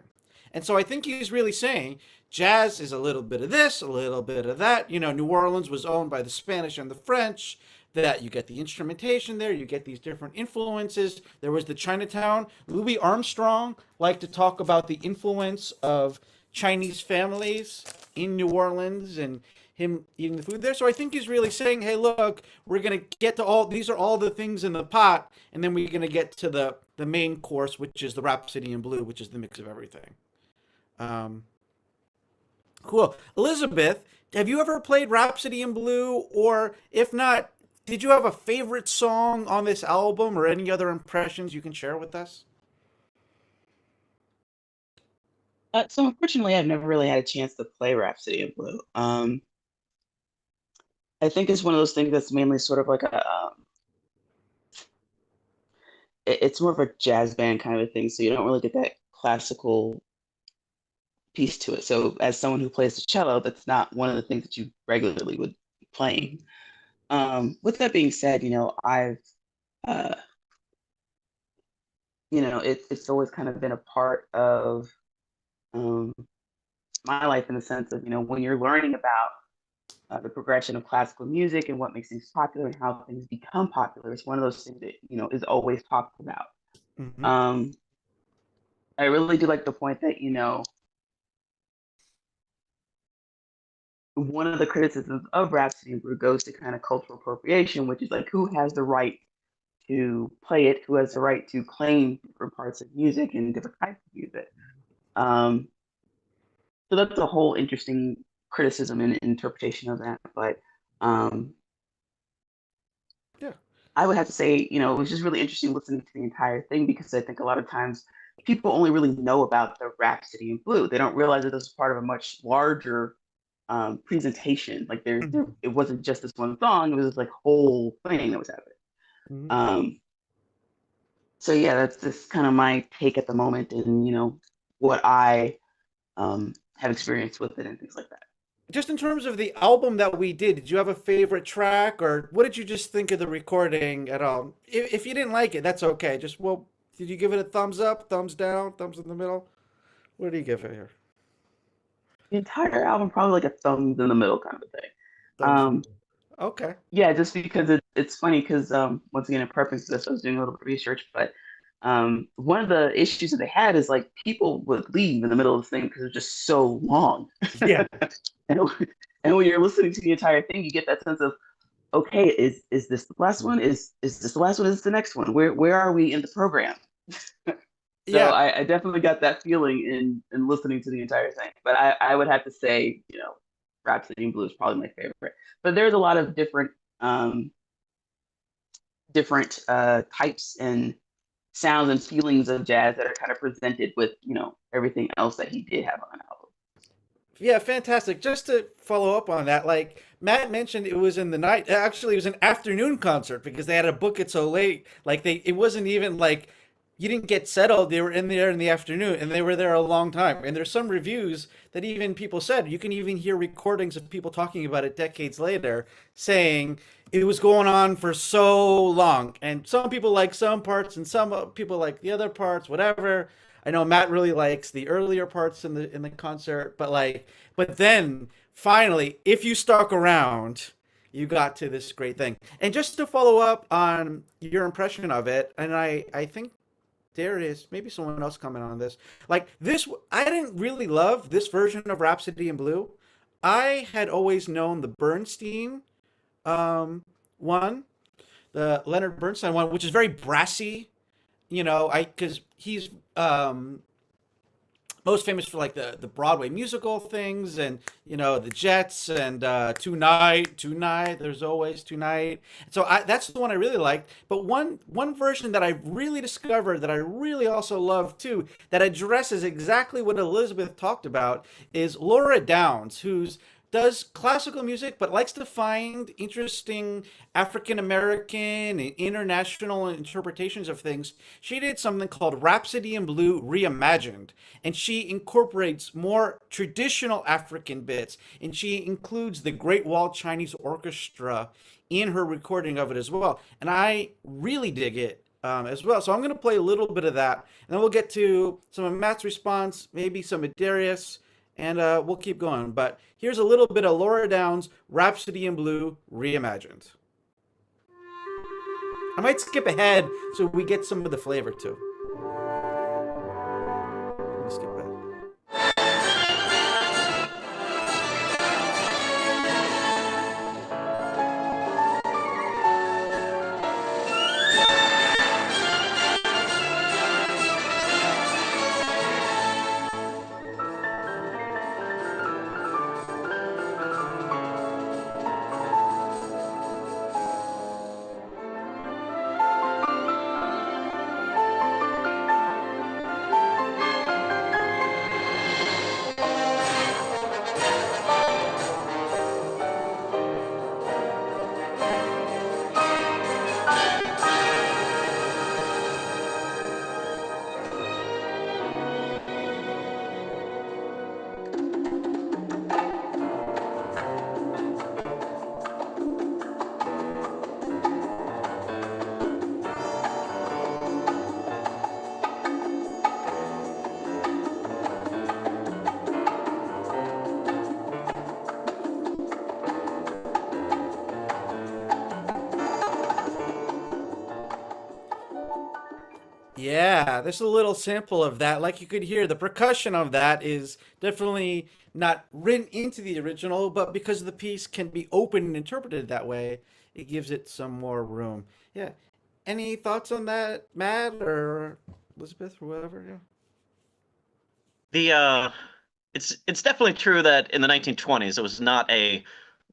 And so I think he's really saying jazz is a little bit of this, a little bit of that. New Orleans was owned by the Spanish and the French. That you get the instrumentation there, you get these different influences. There was the Chinatown. Louis Armstrong liked to talk about the influence of Chinese families in New Orleans and him eating the food there. So I think he's really saying, hey, look, we're going to get to these are all the things in the pot, and then we're going to get to the main course, which is the Rhapsody in Blue, which is the mix of everything. Cool. Elizabeth, have you ever played Rhapsody in Blue? Or if not, did you have a favorite song on this album or any other impressions you can share with us? So unfortunately, I've never really had a chance to play Rhapsody in Blue. I think it's one of those things that's mainly sort of like it's more of a jazz band kind of a thing, so you don't really get that classical piece to it. So as someone who plays the cello, that's not one of the things that you regularly would be playing. With that being said, I've, it's always kind of been a part of my life in the sense of, when you're learning about the progression of classical music and what makes things popular and how things become popular, it's one of those things that, is always talked about. Mm-hmm. I really do like the point that, one of the criticisms of Rhapsody in Blue goes to kind of cultural appropriation, which is like who has the right to play it, who has the right to claim different parts of music and different types of music. So that's a whole interesting criticism and interpretation of that. But yeah, I would have to say, it was just really interesting listening to the entire thing because I think a lot of times people only really know about the Rhapsody in Blue. They don't realize that this is part of a much larger presentation. Like it wasn't just this one song; it was this like whole thing that was happening. Mm-hmm. So yeah, that's just kind of my take at the moment, and what I have experienced with it and things like that. Just in terms of the album that we did you have a favorite track, or what did you just think of the recording at all? If you didn't like it, that's okay. Did you give it a thumbs up, thumbs down, thumbs in the middle? What do you give it here? The entire album, probably like a thumbs in the middle kind of a thing. Okay. Yeah, just because it's funny because once again in prepping for this, I was doing a little bit of research, but one of the issues that they had is like people would leave in the middle of the thing because it's just so long. Yeah. and, and when you're listening to the entire thing, you get that sense of, okay, is this the last one? Is this the last one? Is this the next one? Where are we in the program? So Yeah. I definitely got that feeling in listening to the entire thing. But I would have to say, Rhapsody in Blue is probably my favorite. But there's a lot of different types and sounds and feelings of jazz that are kind of presented with, everything else that he did have on an album. Yeah, fantastic. Just to follow up on that, like Matt mentioned, it was in the night. Actually, it was an afternoon concert because they had to book it so late. Like it wasn't even like you didn't get settled. They were in there in the afternoon, and they were there a long time. And there's some reviews that even people said you can even hear recordings of people talking about it decades later, saying it was going on for so long. And some people like some parts, and some people like the other parts. Whatever. I know Matt really likes the earlier parts in the concert, but but then finally, if you stuck around, you got to this great thing. And just to follow up on your impression of it, and I think there it is. Maybe someone else comment on this. Like this, I didn't really love this version of Rhapsody in Blue. I had always known the Bernstein one, the Leonard Bernstein one, which is very brassy. I because he's most famous for like the Broadway musical things, and the Jets, and tonight there's always tonight. So that's the one I really liked. But one version that I really discovered that I really also love too, that addresses exactly what Elizabeth talked about, is Laura Downs, who's does classical music but likes to find interesting African American and international interpretations of things. She did something called Rhapsody in Blue Reimagined, and she incorporates more traditional African bits, and she includes the Great Wall Chinese Orchestra in her recording of it as well. And I really dig it as well. So I'm going to play a little bit of that, and then we'll get to some of Matt's response, maybe some of Darius, and we'll keep going. But here's a little bit of Laura Downs' Rhapsody in Blue Reimagined. I might skip ahead so we get some of the flavor too. Let me skip ahead. Yeah, there's a little sample of that. Like you could hear, the percussion of that is definitely not written into the original, but because the piece can be open and interpreted that way, it gives it some more room. Yeah. Any thoughts on that, Matt or Elizabeth or whatever? Yeah. It's definitely true that in the 1920s it was not a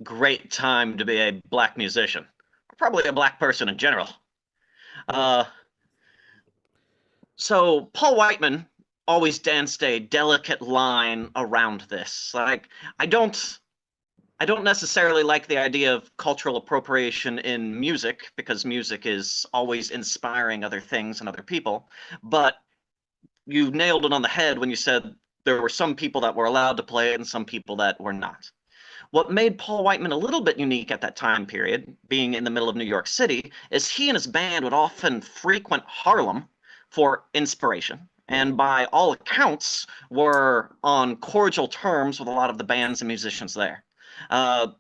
great time to be a black musician, or probably a black person in general. Uh, so Paul Whiteman always danced a delicate line around this. Like I don't I don't necessarily like the idea of cultural appropriation in music because music is always inspiring other things and other people, but you nailed it on the head when you said there were some people that were allowed to play it and some people that were not. What made Paul Whiteman a little bit unique at that time period, being in the middle of New York City, is he and his band would often frequent Harlem for inspiration. And by all accounts, were on cordial terms with a lot of the bands and musicians there.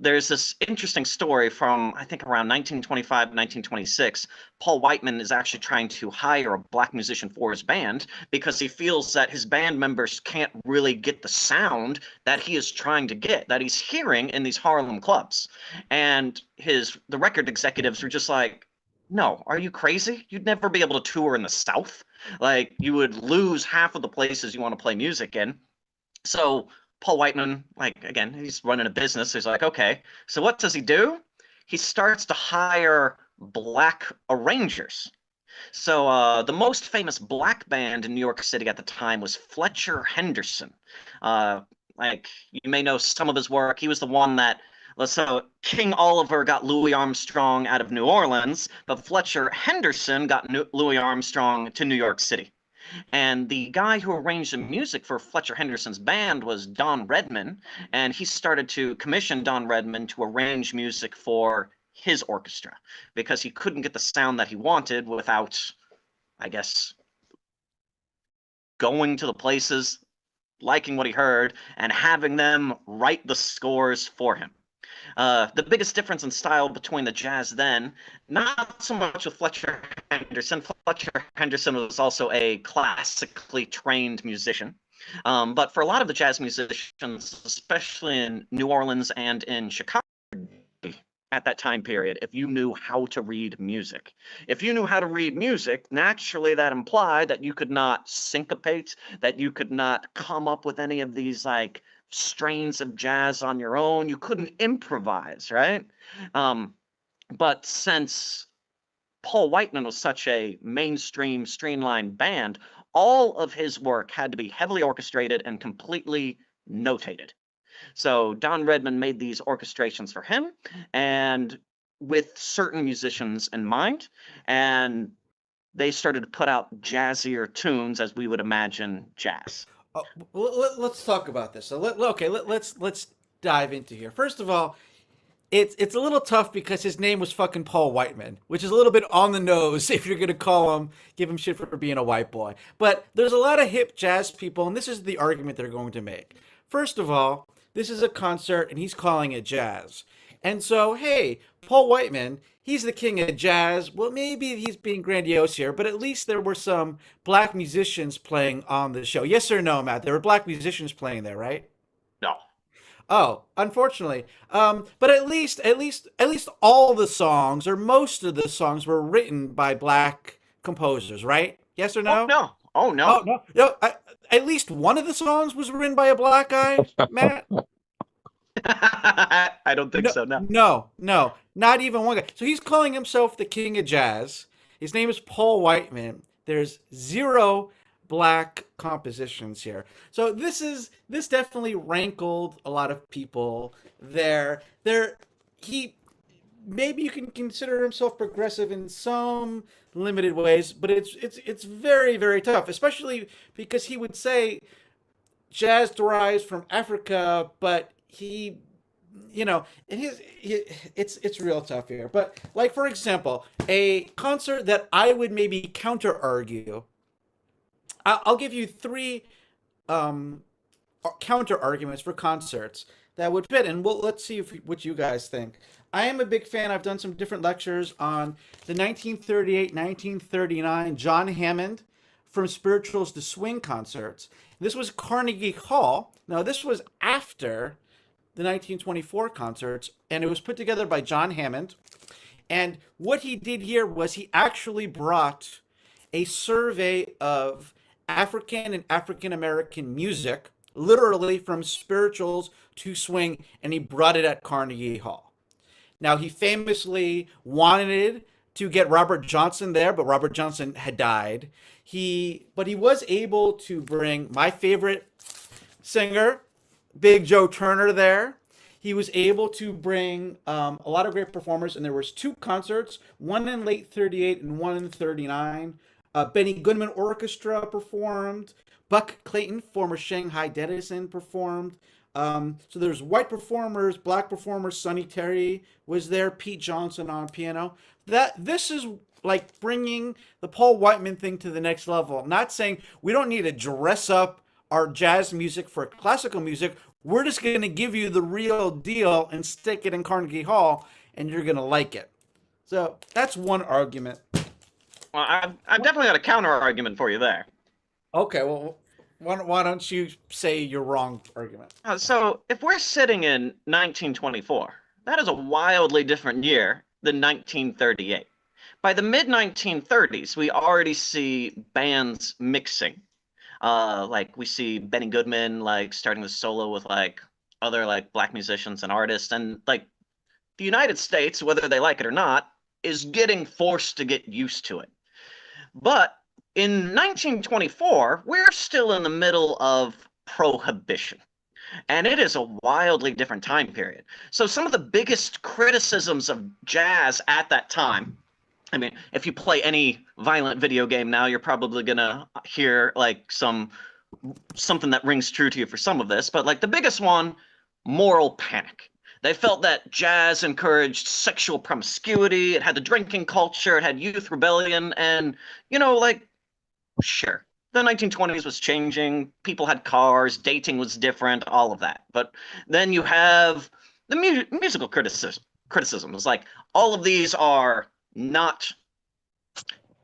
There's this interesting story from, I think, around 1925, 1926. Paul Whiteman is actually trying to hire a black musician for his band because he feels that his band members can't really get the sound that he is trying to get, that he's hearing in these Harlem clubs. And the record executives were just like, no, are you crazy? You'd never be able to tour in the South. Like, you would lose half of the places you want to play music in. So Paul Whiteman, like, again, he's running a business. He's like, okay, so what does he do? He starts to hire black arrangers. So the most famous black band in New York City at the time was Fletcher Henderson. Uh, like, you may know some of his work. He was the one that So King Oliver got Louis Armstrong out of New Orleans, but Fletcher Henderson got Louis Armstrong to New York City. And the guy who arranged the music for Fletcher Henderson's band was Don Redman, and he started to commission Don Redman to arrange music for his orchestra because he couldn't get the sound that he wanted without, I guess, going to the places, liking what he heard, and having them write the scores for him. The biggest difference in style between the jazz then, not so much with Fletcher Henderson. Fletcher Henderson was also a classically trained musician. But for a lot of the jazz musicians, especially in New Orleans and in Chicago, at that time period, if you knew how to read music. If you knew how to read music, naturally that implied that you could not syncopate, that you could not come up with any of these like strains of jazz on your own. You couldn't improvise, right? But since Paul Whiteman was such a mainstream streamlined band, all of his work had to be heavily orchestrated and completely notated. So Don Redman made these orchestrations for him and with certain musicians in mind, and they started to put out jazzier tunes as we would imagine jazz. Let's talk about this. So let's dive into here. First of all, it's a little tough because his name was fucking Paul Whiteman, which is a little bit on the nose if you're gonna give him shit for being a white boy. But there's a lot of hip jazz people, and this is the argument they're going to make. First of all, this is a concert, and he's calling it jazz. And so, hey, Paul Whiteman, he's the king of jazz. Well, maybe he's being grandiose here, but at least there were some black musicians playing on the show. Yes or no, Matt? There were black musicians playing there, right? No. Oh, unfortunately. But at least all the songs or most of the songs were written by black composers, right? Yes or no? Oh, no. Oh, no. Oh, no. No. At least one of the songs was written by a black guy, Matt. I don't think so, no. No, not even one guy. So he's calling himself the king of jazz. His name is Paul Whiteman. There's zero black compositions here. So this definitely rankled a lot of people there. He maybe you can consider himself progressive in some limited ways, but it's very, very tough, especially because he would say jazz derives from Africa, but it's real tough here. But like for example, a concert that I would maybe counter argue. I'll give you three counter arguments for concerts that would fit, and let's see what you guys think. I am a big fan. I've done some different lectures on the 1938-1939 John Hammond From Spirituals to Swing concerts. This was Carnegie Hall. Now, this was after the 1924 concerts, and it was put together by John Hammond. And what he did here was he actually brought a survey of African and African American music, literally from spirituals to swing, and he brought it at Carnegie Hall. Now, he famously wanted to get Robert Johnson there, but Robert Johnson had died. But he was able to bring my favorite singer, Big Joe Turner, there. He was able to bring a lot of great performers, and there was two concerts, one in late 38 and one in 39. Benny Goodman Orchestra performed. Buck Clayton, former Shanghai Denison, performed. So there's white performers, black performers. Sonny Terry was there. Pete Johnson on piano. This is like bringing the Paul Whiteman thing to the next level. I'm not saying we don't need to dress up our jazz music for classical music. We're just going to give you the real deal and stick it in Carnegie Hall, and you're going to like it. So that's one argument. Well, I've definitely got a counter argument for you there. Okay, well, why don't you say your wrong argument? So if we're sitting in 1924, that is a wildly different year than 1938. By the mid-1930s, we already see bands mixing. Like we see Benny Goodman like starting to solo with like other like black musicians and artists, and like the United States, whether they like it or not, is getting forced to get used to it. But in 1924, we're still in the middle of prohibition. And it is a wildly different time period. So some of the biggest criticisms of jazz at that time, I mean, if you play any violent video game now, you're probably gonna hear like something that rings true to you for some of this, but like the biggest one, moral panic. They felt that jazz encouraged sexual promiscuity, it had the drinking culture, it had youth rebellion, and like sure, the 1920s was changing, people had cars, dating was different, all of that. But then you have the musical criticisms like all of these are not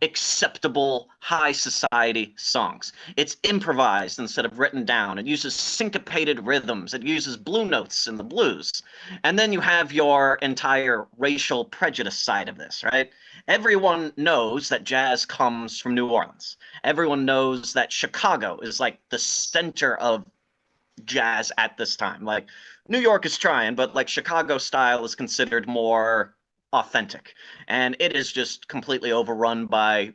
acceptable high society songs. It's improvised instead of written down. It uses syncopated rhythms. It uses blue notes in the blues. And then you have your entire racial prejudice side of this, right? Everyone knows that jazz comes from New Orleans. Everyone knows that Chicago is like the center of jazz at this time. Like New York is trying, but like Chicago style is considered more authentic. And it is just completely overrun by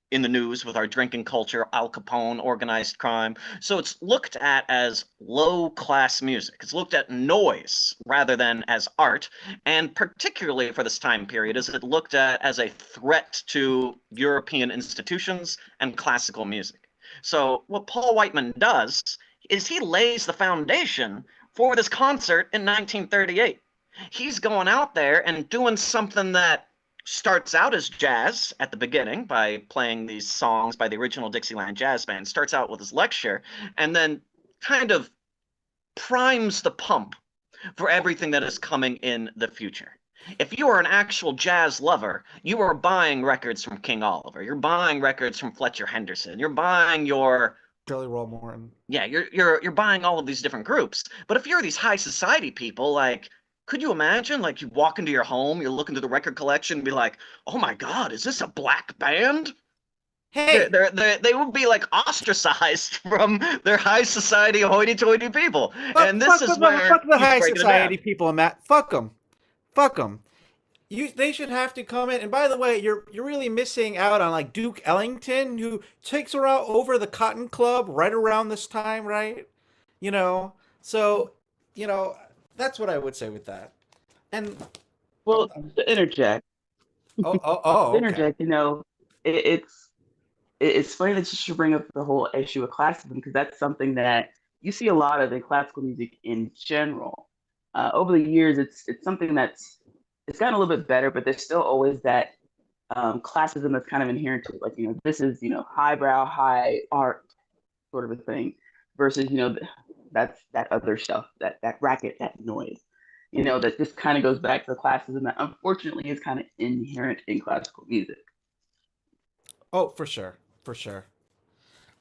in the news with our drinking culture, Al Capone, organized crime. So it's looked at as low class music. It's looked at noise rather than as art. And particularly for this time period, is it looked at as a threat to European institutions and classical music. So what Paul Whiteman does is he lays the foundation for this concert in 1938. He's going out there and doing something that starts out as jazz at the beginning by playing these songs by the original Dixieland Jazz Band, starts out with his lecture, and then kind of primes the pump for everything that is coming in the future. If you are an actual jazz lover, you are buying records from King Oliver. You're buying records from Fletcher Henderson. You're buying your Jelly Roll Morton. yeah, you're buying all of these different groups. But if you're these high society people, like, could you imagine, like, you walk into your home, you look into the record collection, and be like, "Oh my God, is this a black band?" Hey, They would be like ostracized from their high society hoity-toity people, fuck, and this fuck, is fuck, fuck, where fuck the he's high breaking it down. society people, Matt. Fuck them. Fuck them. They should have to come in. And by the way, you're really missing out on like Duke Ellington, who takes around over the Cotton Club right around this time, right? You know, so you know that's what I would say with that. And Well, to interject, oh, okay. it's it's funny that you should bring up the whole issue of classicism because that's something that you see a lot of in classical music in general. Over the years, it's something that's it's gotten a little bit better, but there's still always that classism that's kind of inherent to it. Like this is highbrow, high art sort of a thing, versus that's that other stuff, that racket, that noise. That just kind of goes back to the classism that unfortunately is kind of inherent in classical music. Oh, for sure, for sure.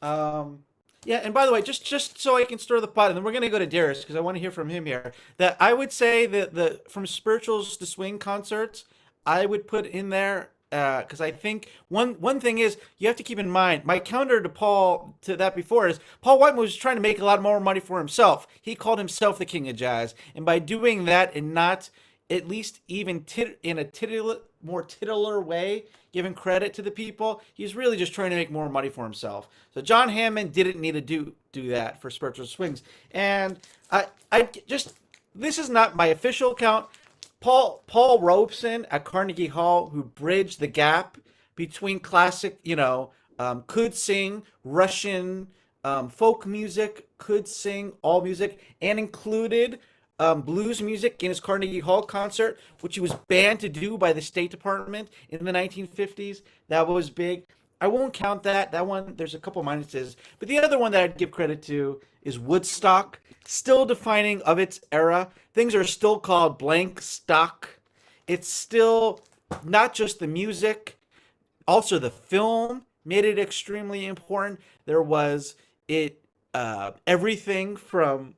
Um, yeah, and by the way, just so I can stir the pot, and then we're gonna go to Darius because I want to hear from him here. That I would say that the from spirituals to swing concerts, I would put in there because I think one thing is you have to keep in mind. My counter to Paul to that before is Paul Whiteman was trying to make a lot more money for himself. He called himself the king of jazz, and by doing that and not at least even in a more titular way, giving credit to the people. He's really just trying to make more money for himself. So John Hammond didn't need to do that for spiritual swings. And I just this is not my official account. Paul Robeson at Carnegie Hall, who bridged the gap between classic, could sing Russian folk music, could sing all music, and included blues music in his Carnegie Hall concert, which he was banned to do by the State Department in the 1950s. That was big. I won't count that. That one, there's a couple minuses. But the other one that I'd give credit to is Woodstock, still defining of its era. Things are still called blank stock. It's still not just the music, also the film made it extremely important. There was everything from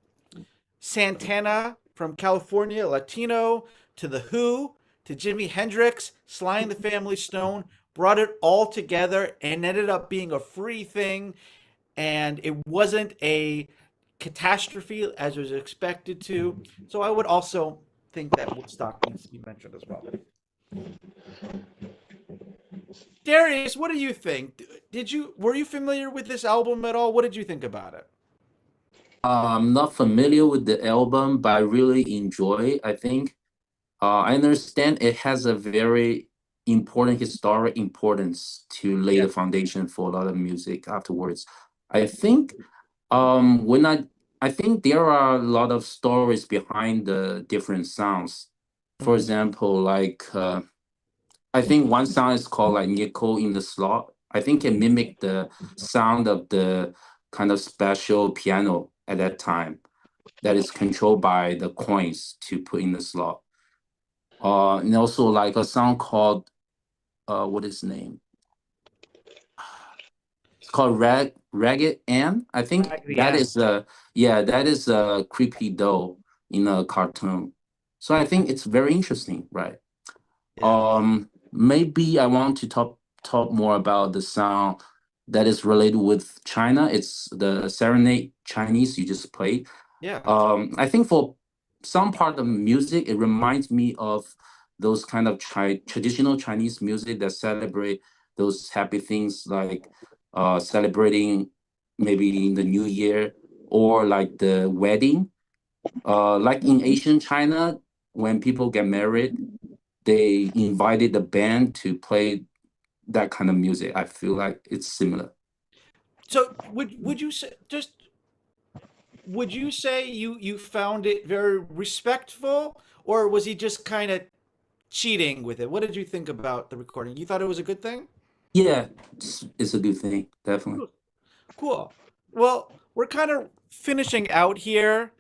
Santana from California, Latino, to The Who, to Jimi Hendrix, Sly and the Family Stone, brought it all together and ended up being a free thing. And it wasn't a catastrophe as was expected to. So I would also think that Woodstock needs to be mentioned as well. Darius, what do you think? Were you familiar with this album at all? What did you think about it? I'm not familiar with the album, but I really enjoy. I think I understand it has a very important historic importance to lay the Yeah. foundation for a lot of music afterwards. I think when I think there are a lot of stories behind the different sounds. For Mhm. example, like I think one sound is called like Nickel in the Slot. I think it mimicked the sound of the kind of special piano at that time that is controlled by the coins to put in the slot. And also like a song called what is the name? It's called Ragged Ann. I think Raggedy that Ann. is a yeah, that is a creepy doll in a cartoon. So I think it's very interesting, right? Yeah. Maybe I want to talk more about the sound that is related with China. It's the serenade Chinese you just played. Yeah. I think for some part of music, it reminds me of those kind of traditional Chinese music that celebrate those happy things like celebrating maybe the New Year or like the wedding. Like in Asian China, when people get married, they invited the band to play that kind of music. I feel like it's similar. So would you say just would you say you found it very respectful, or was he just kind of cheating with it? What did you think about the recording? You thought it was a good thing? Yeah, it's a good thing, definitely. Cool. Cool. Well, we're kind of finishing out here.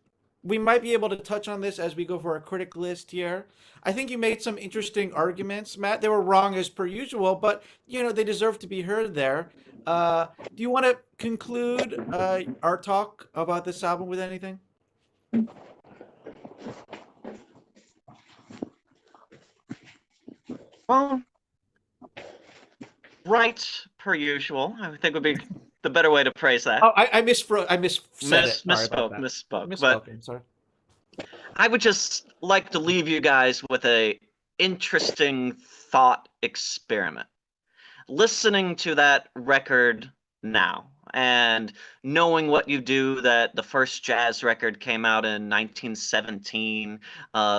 We might be able to touch on this as we go for our critic list here. I think you made some interesting arguments, Matt. They were wrong as per usual, but they deserve to be heard there. Do you want to conclude our talk about this album with anything? Well, right per usual, I think would be the better way to phrase that. Oh, I missaid it. Sorry about that. Misspoke. But Misspoken. Sorry. I would just like to leave you guys with a interesting thought experiment. Listening to that record now and knowing what you do, that the first jazz record came out in 1917,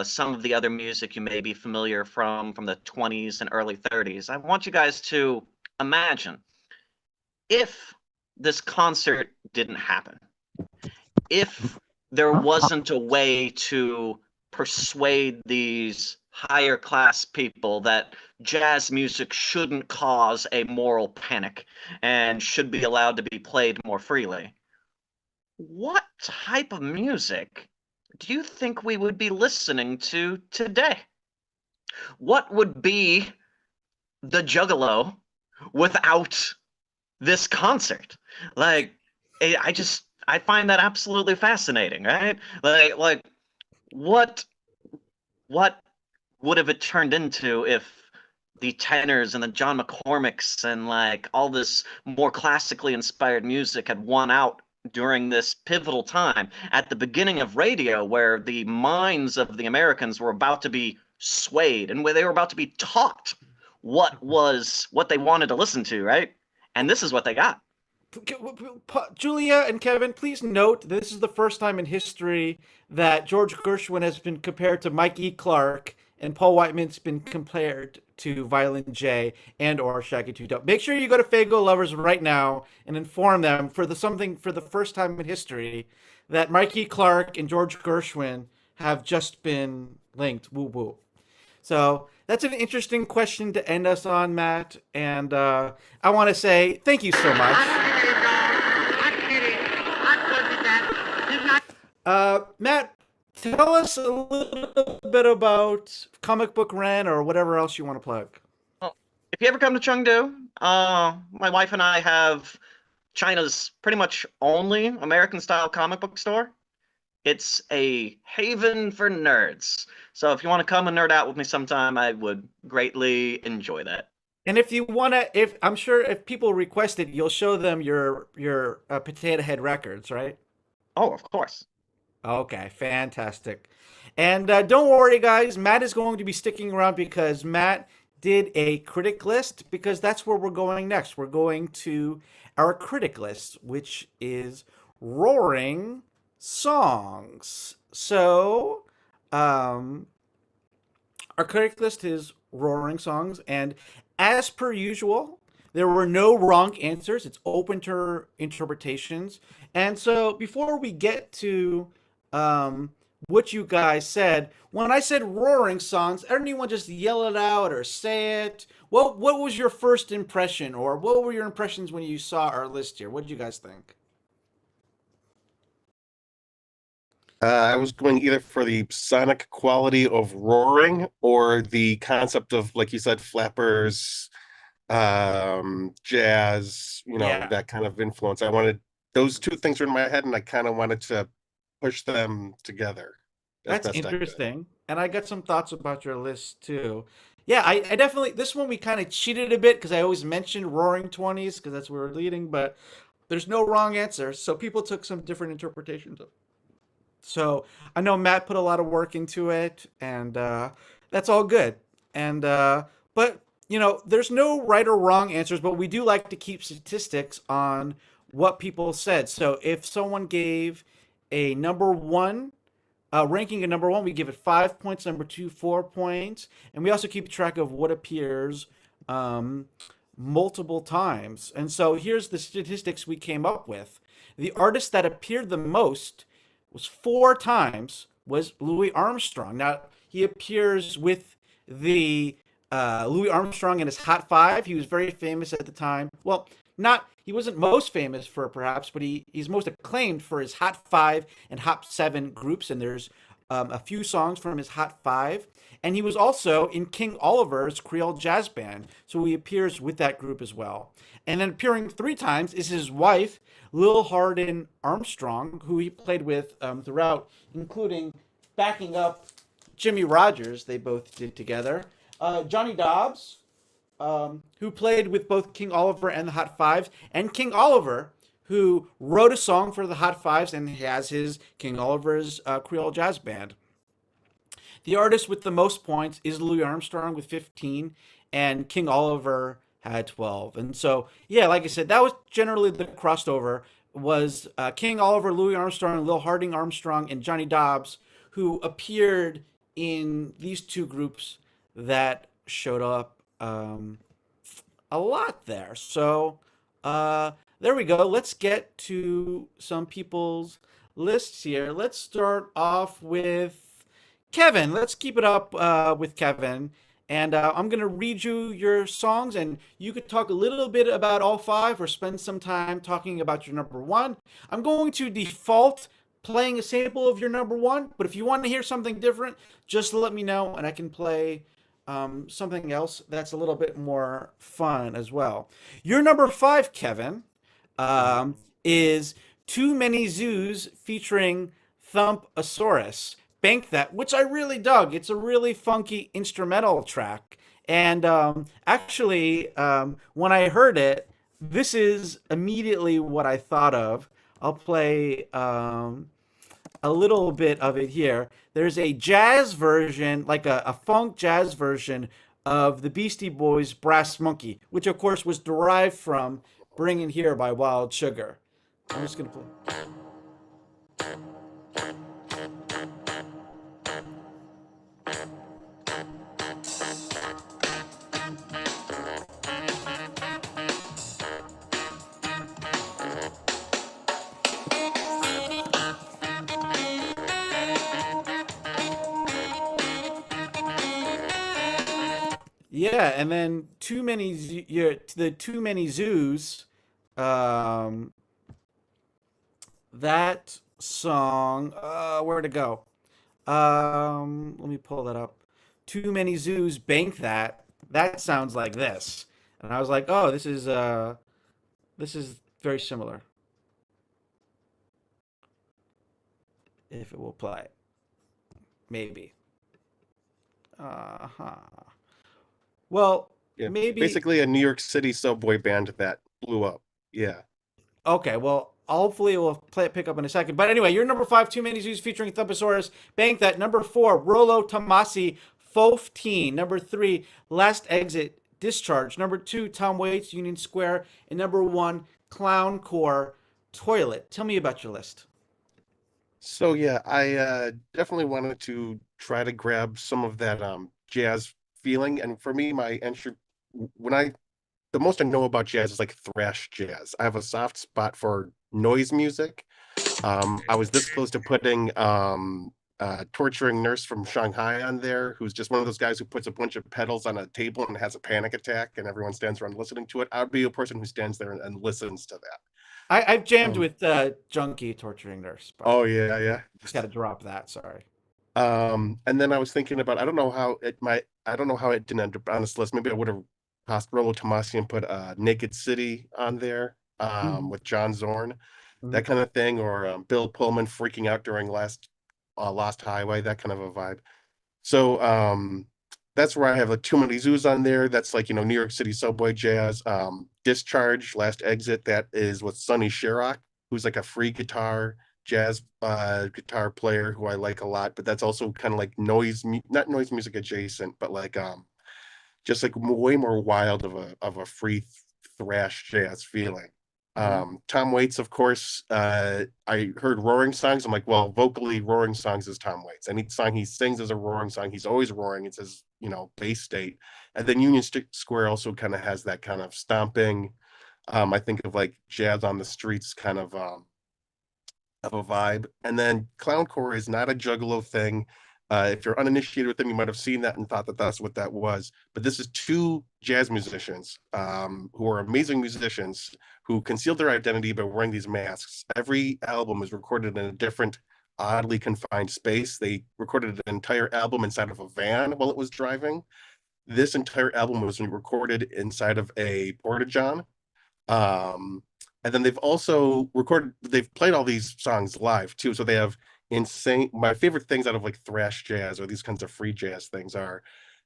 some of the other music you may be familiar from the 20s and early 30s, I want you guys to imagine if this concert didn't happen, if there wasn't a way to persuade these higher class people that jazz music shouldn't cause a moral panic and should be allowed to be played more freely, what type of music do you think we would be listening to today? What would be the Juggalo without this concert? Like, I find that absolutely fascinating, right? Like what what would have it turned into if the tenors and the John McCormicks and like all this more classically inspired music had won out during this pivotal time at the beginning of radio, where the minds of the Americans were about to be swayed and where they were about to be taught what they wanted to listen to, right? And this is what they got. Julia and Kevin, please note this is the first time in history that George Gershwin has been compared to Mike E. Clark and Paul Whiteman's been compared to Violin J and or Shaggy Two Dope. Make sure you go to Fago Lovers right now and inform them for the first time in history that Mike E. Clark and George Gershwin have just been linked. Woo woo. So that's an interesting question to end us on, Matt. And I want to say thank you so much. Matt, tell us a little bit about Comic Book Ren or whatever else you want to plug. Well, if you ever come to Chengdu, my wife and I have China's pretty much only American style comic book store. It's a haven for nerds. So if you want to come and nerd out with me sometime, I would greatly enjoy that. And if you want to, if I'm sure if people request it, you'll show them your Potato Head records, right? Oh, of course. Okay, fantastic. And don't worry, guys. Matt is going to be sticking around because Matt did a critic list because that's where we're going next. We're going to our critic list, which is Roaring songs. So, um, our critic list is roaring songs, and as per usual, there were no wrong answers. It's open to interpretations. And so, before we get to um, what you guys said, when I said roaring songs, anyone just yell it out or say it? What was your first impression, or what were your impressions when you saw our list here? What did you guys think? I was going either for the sonic quality of roaring or the concept of, like you said, flappers, jazz, Yeah, that kind of influence. I wanted those two things were in my head, and I kind of wanted to push them together as that's best I could. interesting. And I got some thoughts about your list too. Yeah, I definitely, this one we kind of cheated a bit because I always mentioned Roaring Twenties because that's where we're leading, but there's no wrong answer. So people took some different interpretations of. So I know Matt put a lot of work into it, and that's all good. And but there's no right or wrong answers, but we do like to keep statistics on what people said. So if someone gave a number one ranking of number one, we give it 5 points. Number two, 4 points, and we also keep track of what appears um, multiple times. And so here's the statistics we came up with. The artist that appeared the most was 4 times was Louis Armstrong. Now he appears with the Louis Armstrong in his Hot Five. He was very famous at the time. Well, not he wasn't most famous for perhaps, but he's most acclaimed for his Hot Five and Hot Seven groups. And there's a few songs from his Hot Five. And he was also in King Oliver's Creole Jazz Band, so he appears with that group as well. And then appearing 3 times is his wife, Lil Hardin Armstrong, who he played with throughout, including backing up Jimmy Rogers. They both did together. Johnny Dobbs, who played with both King Oliver and the Hot Fives, and King Oliver, who wrote a song for the Hot Fives and has his King Oliver's Creole Jazz Band. The artist with the most points is Louis Armstrong with 15, and King Oliver had 12. And so, yeah, like I said, that was generally the crossover was King Oliver, Louis Armstrong, Lil Harding Armstrong, and Johnny Dobbs, who appeared in these two groups that showed up a lot there. So there we go. Let's get to some people's lists here. Let's start off with Kevin. Let's keep it up with Kevin. And I'm going to read you your songs, and you could talk a little bit about all five or spend some time talking about your number one. I'm going to default playing a sample of your number one, but if you want to hear something different, just let me know, and I can play something else that's a little bit more fun as well. Your number five, Kevin, is Too Many Zoos featuring Thumpasaurus. Bank That, which I really dug. It's a really funky instrumental track. And actually, when I heard it, this is immediately what I thought of. I'll play a little bit of it here. There's a jazz version, like a funk jazz version of the Beastie Boys' Brass Monkey, which of course was derived from Bring It Here by Wild Sugar. I'm just going to play. Yeah, and then the Too Many Zoos, um, that song, where to go? Let me pull that up. Too Many Zoos, Bank That. That sounds like this, and I was like, oh, this is very similar. If it will play, maybe. Uh huh. Well, Yeah, maybe. basically a New York City subway band that blew up. Yeah. Okay, well, hopefully we'll pick up in a second. But anyway, your number five, Too Many Zoos featuring Thumpasaurus. Bank That. Number four, Rolo Tomasi, 15. Number three, Last Exit, Discharge. Number two, Tom Waits, Union Square. And number one, Clown Core, Toilet. Tell me about your list. So yeah, I definitely wanted to try to grab some of that jazz feeling. And for me, my entry when I the most I know about jazz is like thrash jazz. I have a soft spot for noise music. I was this close to putting torturing nurse from Shanghai on there, who's just one of those guys who puts a bunch of pedals on a table and has a panic attack, and everyone stands around listening to it. I would be a person who stands there and listens to that. I've jammed Um, with Junkie Torturing Nurse, by the oh way. yeah, yeah. Just got to drop that. Sorry. And then I was thinking about I don't know how it didn't end up on this list. Maybe I would have tossed Rollo Tomasi and put Naked City on there Mhm. with John Zorn, Mhm. that kind of thing, or Bill Pullman freaking out during Lost Highway, that kind of a vibe. So that's where I have like Too Many Zoos on there. That's like, New York City subway jazz. Discharge, Last Exit, that is with Sonny Sharrock, who's like a free guitar player who I like a lot, but that's also kind of like not noise music adjacent, but like just like way more wild of a free thrash jazz feeling. Mhm. Tom Waits, of course. I heard roaring songs. I'm like, well, vocally, roaring songs is Tom Waits. Any song he sings is a roaring song. He's always roaring. It's his, base state. And then Square also kind of has that kind of stomping. I think of like jazz on the streets kind of a vibe. And then clowncore is not a juggalo thing. If you're uninitiated with them, you might have seen that and thought that that's what that was. But this is two jazz musicians who are amazing musicians who concealed their identity by wearing these masks. Every album is recorded in a different, oddly confined space. They recorded an entire album inside of a van while it was driving. This entire album was recorded inside of a porta-john. um, and then they've played all these songs live too. So they have insane, my favorite things out of like thrash jazz or these kinds of free jazz things are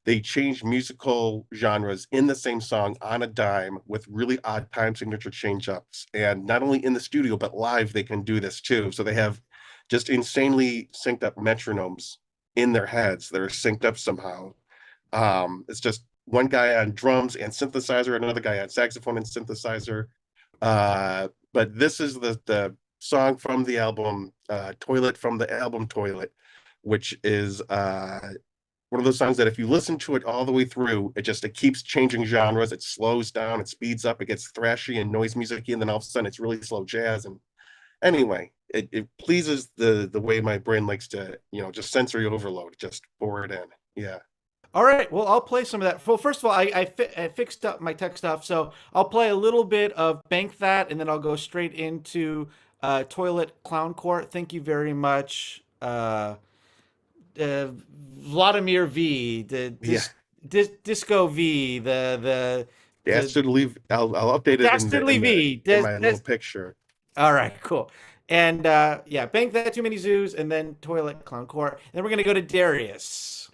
they change musical genres in the same song on a dime with really odd time signature change ups. And not only in the studio, but live, they can do this too. So they have just insanely synced up metronomes in their heads that are synced up somehow. It's just one guy on drums and synthesizer, another guy on saxophone and synthesizer. But this is the song from the album Toilet, from the album Toilet, which is one of those songs that if you listen to it all the way through, it keeps changing genres. It slows down, it speeds up, it gets thrashy and noise musicy, and then all of a sudden it's really slow jazz. And anyway, it pleases the way my brain likes to, just sensory overload, just pour it in. Yeah. All right. Well, I'll play some of that. Well, first of all, I fixed up my tech stuff, so I'll play a little bit of Bank That, and then I'll go straight into Toilet Clown Court. Thank you very much, Vladimir V, the Yeah. Disco V, the Dastardly. I'll update it Dastardly V. in my little picture. All right, cool. And yeah, Bank That, Too Many Zoos, and then Toilet Clown Court. And then we're gonna go to Darius.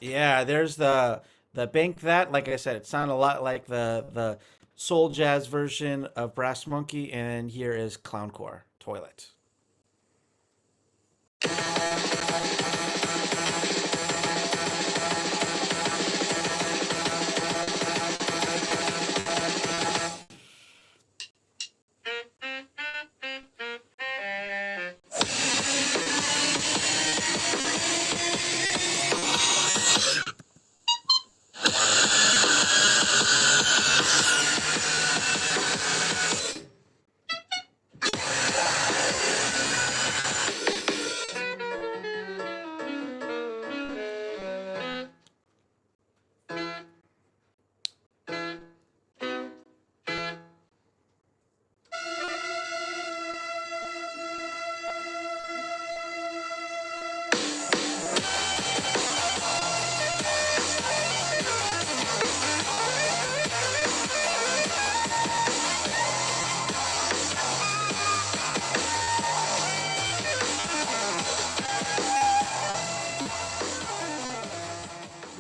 Yeah, there's the Bank That. Like I said, it sounded a lot like the soul jazz version of Brass Monkey, and here is Clowncore Toilet.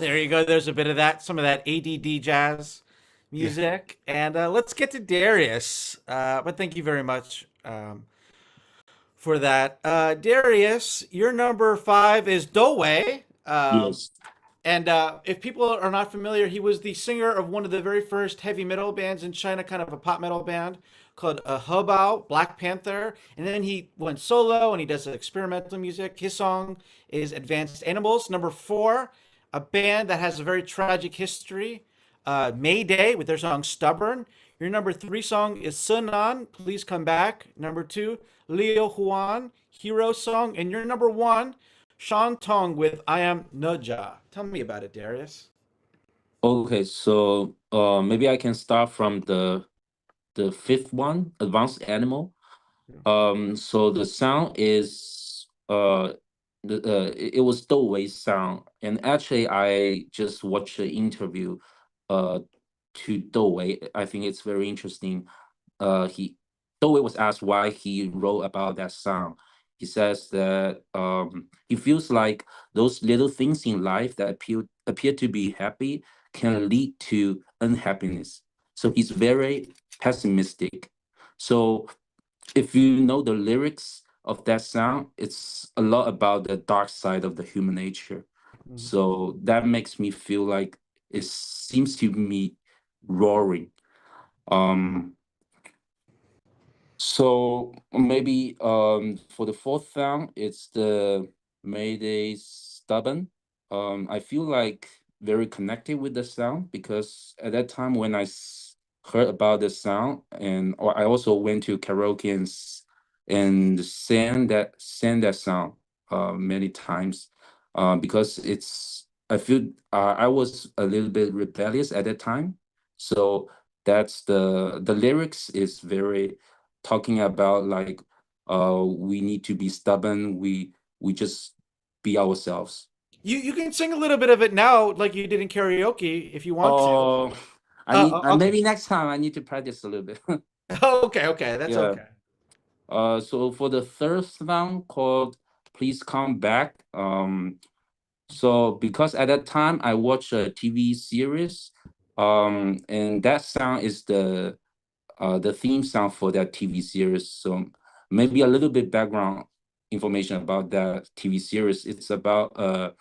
There you go. There's a bit of that, some of that ADD jazz Yeah. music. And let's get to Darius. But thank you very much for that. Darius, your number five is Dowei. Yes. And if people are not familiar, he was the singer of one of the very first heavy metal bands in China, kind of a pop metal band called Hebao, Black Panther. And then he went solo and he does experimental music. His song is Advanced Animals. Number four, a band that has a very tragic history, Mayday, with their song Stubborn. Your number three song is Sunan, Please Come Back. Number two, Leo Huan, Hero Song. And your number one, Sean Tong with I Am Noja. Tell me about it, Darius. Okay, so maybe I can start from the fifth one, Advanced Animal. So the sound is it was Douwei's sound, and actually I just watched the interview uh to Douwei. I think it's very interesting. He Douwei was asked why he wrote about that song. He says that he feels like those little things in life that appear to be happy can lead to unhappiness. So he's very pessimistic. So if you know the lyrics of that song, it's a lot about the dark side of the human nature. Mhm. So that makes me feel like it seems to me roaring. Um, so maybe for the fourth song, it's the Mayday Stubborn. I feel like very connected with the sound because at that time when heard about the sound, and or I also went to karaoke and sang that sound many times because I feel I was a little bit rebellious at that time. So that's the lyrics is very talking about like we need to be stubborn, we just be ourselves. You can sing a little bit of it now, like you did in karaoke, if you want to. Oh, I need Okay. maybe next time I need to practice a little bit. Okay, okay, that's Yeah. okay. So for the third song called Please Come Back, so because at that time I watched a TV series, and that song is the theme song for that TV series. So maybe a little bit background information about that TV series. It's about a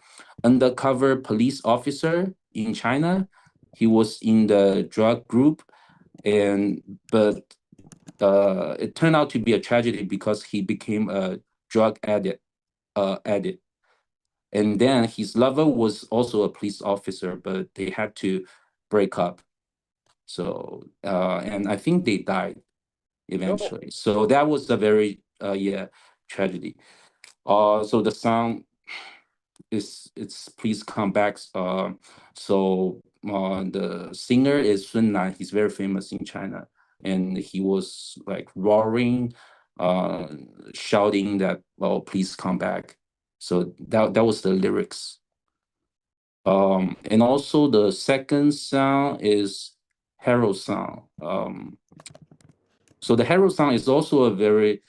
undercover police officer in China. He was in the drug group, and but it turned out to be a tragedy because he became a drug addict. And then his lover was also a police officer, but they had to break up. So and I think they died Oh. eventually. So that was a very yeah, tragedy. So the song is it's Please Come Back. So the singer is Sun Nan. He's very famous in China, and he was like roaring, uh, shouting that, "Oh, please come back." So that was the lyrics. And also the second song is Hero Song. So the Hero Song is also a very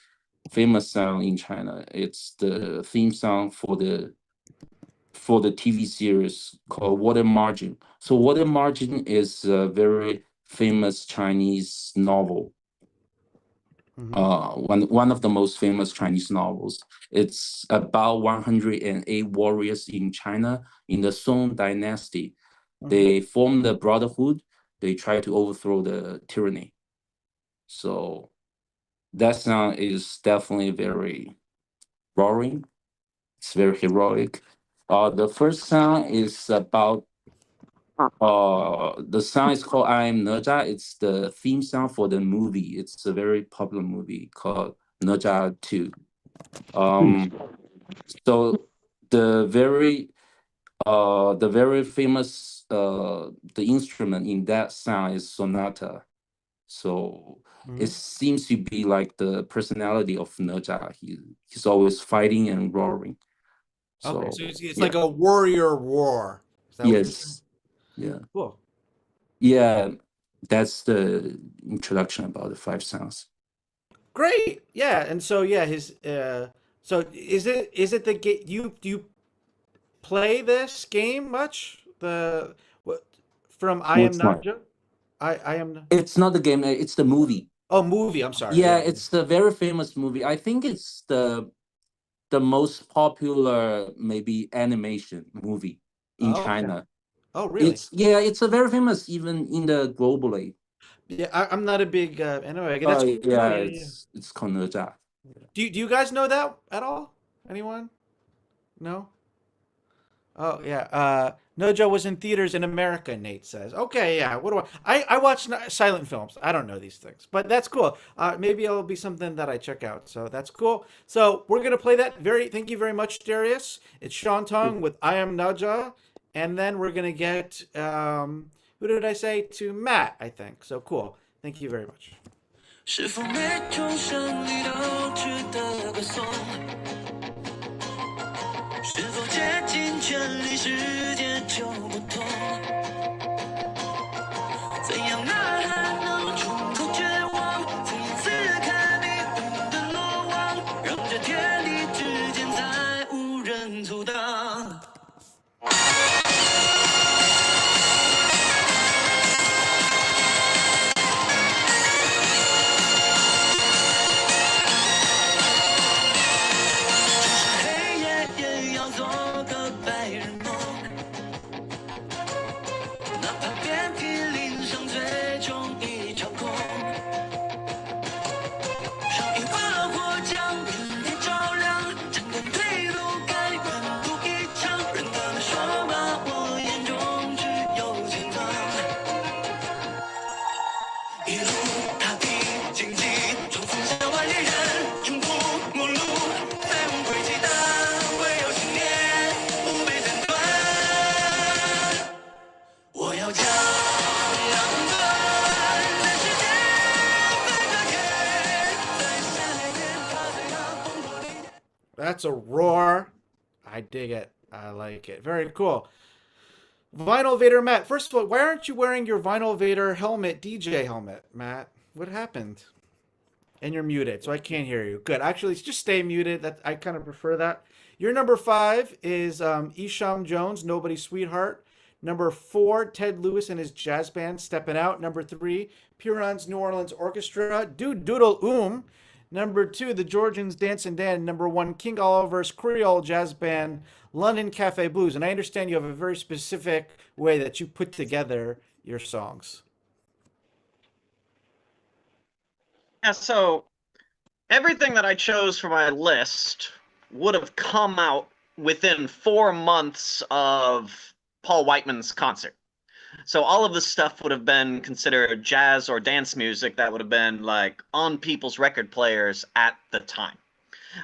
famous song in China. It's the theme song for the TV series called Water Margin. So Water Margin is a very famous Chinese novel. Mhm. One of the most famous Chinese novels. It's about 108 warriors in China in the Song Dynasty. Mhm. They formed the brotherhood. They try to overthrow the tyranny. So that song is definitely very roaring. It's very heroic. The first song is about the song is called I Am Naja. It's the theme song for the movie. It's a very popular movie called Naja 2. Um so the very the very famous the instrument in that song is sonata. So it Mhm. seems to be like the personality of Naja. He's always fighting and roaring. Okay, So so it's yeah. like a warrior roar. Is that what you're saying? Yes. Yeah. Cool. Yeah. That's the introduction about the five sounds. Great. Yeah, and so yeah, his so is it the game you do you play this game much? the what from I Am Which one? Naja? I am. It's not the game. It's the movie. Oh, movie. I'm sorry. Yeah, Yeah. it's the very famous movie. I think it's the most popular maybe animation movie in Oh, okay. China. Oh, really? It's a very famous even in the globally. Yeah, I'm not a big anyway. That's cool to know. Yeah, Yeah, yeah. it's called哪吒. Do you guys know that at all? Anyone? No? Oh yeah. Nojo was in theaters in America, Nate says. Okay, yeah. What do I watch silent films. I don't know these things. But that's cool. Maybe it'll be something that I check out. So that's cool. So we're gonna play that thank you very much, Darius. It's Sean Tong with I Am Naja. And then we're gonna get who did I say? To Matt, I think. So cool. Thank you very much. 是否每种胜利都值得歌颂？是否竭尽全力，世界就不同？怎样呐喊能冲破绝望？怎样撕开迷雾的罗网？让这天地之间再无人阻挡。黑夜也要做个白日梦，哪怕遍体鳞伤，最终一场空。上一把火将明天照亮，斩断退路，改变路一场。人大的说吧，我眼中只有前方。一路踏平荆棘，冲锋向万里人，冲破末路，再无归期，但唯有信念不被斩断。我要将阳光在世界分割开，在下一天踏碎那风波里。That's a roar. I dig it. I like it. Very cool. Vinyl Vader Matt. First of all, why aren't you wearing your Vinyl Vader helmet, DJ helmet, Matt? What happened? And you're muted, so I can't hear you. Good. Actually, just stay muted. That I kind of prefer that. Your number 5 is Isham Jones, Nobody's Sweetheart. Number 4, Ted Lewis and his jazz band, Stepping Out. Number 3, Puron's New Orleans Orchestra, Doodle Number 2, the Georgians, Dancin' Dan. Number 1, King Oliver's Creole Jazz Band, London Cafe Blues. And I understand you have a very specific way that you put together your songs. Yeah, so everything that I chose for my list would have come out within 4 months of Paul Whiteman's concert. So all of this stuff would have been considered jazz or dance music that would have been like on people's record players at the time.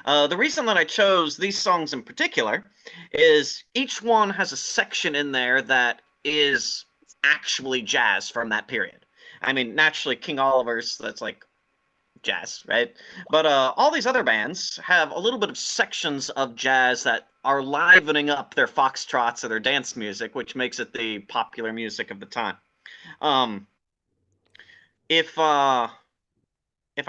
The reason that I chose these songs in particular is each one has a section in there that is actually jazz from that period. I mean, naturally, King Oliver's, that's like jazz, right? But all these other bands have a little bit of sections of jazz that are livening up their foxtrots or their dance music, which makes it the popular music of the time. If I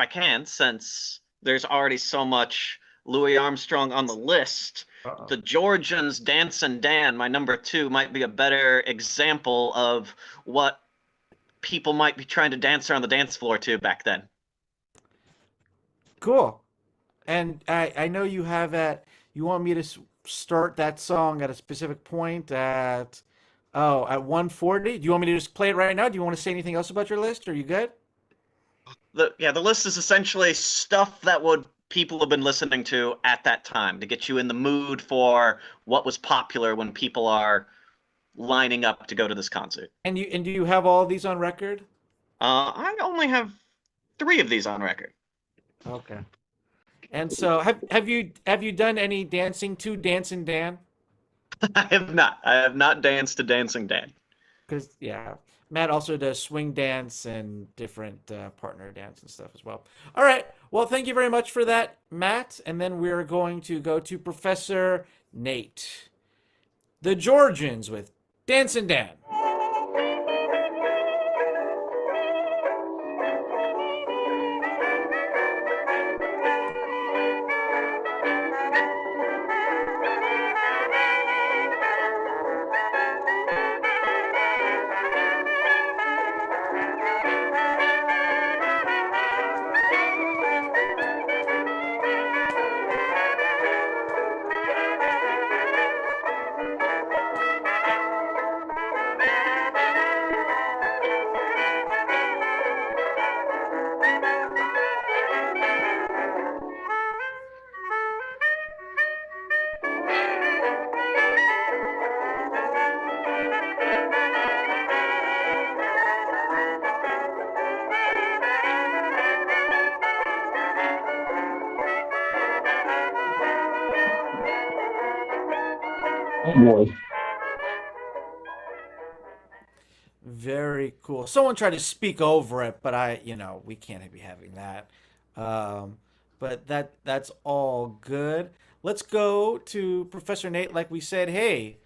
can, since there's already so much Louis Armstrong on the list, the Georgians, Dancin' Dan, my number 2, might be a better example of what people might be trying to dance around the dance floor to back then. Cool. And I know you have you want me to start that song at a specific point at 1:40. Do you want me to just play it right now? Do you want to say anything else about your list? Are you good? The list is essentially stuff that people have been listening to at that time to get you in the mood for what was popular when people are lining up to go to this concert. And do you have all these on record? I only have 3 of these on record. Okay. And so have you done any dancing to Dancing Dan? I have not. I have not danced to Dancing Dan. Because yeah, Matt also does swing dance and different partner dance and stuff as well. All right. Well, thank you very much for that, Matt. And then we're going to go to Professor Nate. The Georgians with Dancing Dan. voice. Very cool. Someone tried to speak over it, but we can't be having that. Um, but that's all good. Let's go to Professor Nate. Like we said, hey,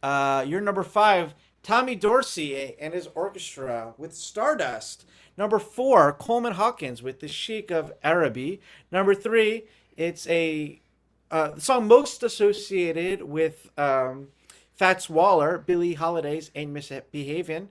you're number five, Tommy Dorsey and his orchestra with Stardust. Number four, Coleman Hawkins with the Sheik of Araby. Number three, it's a the song most associated with Fats Waller, Billie Holiday's Ain't Misbehavin'.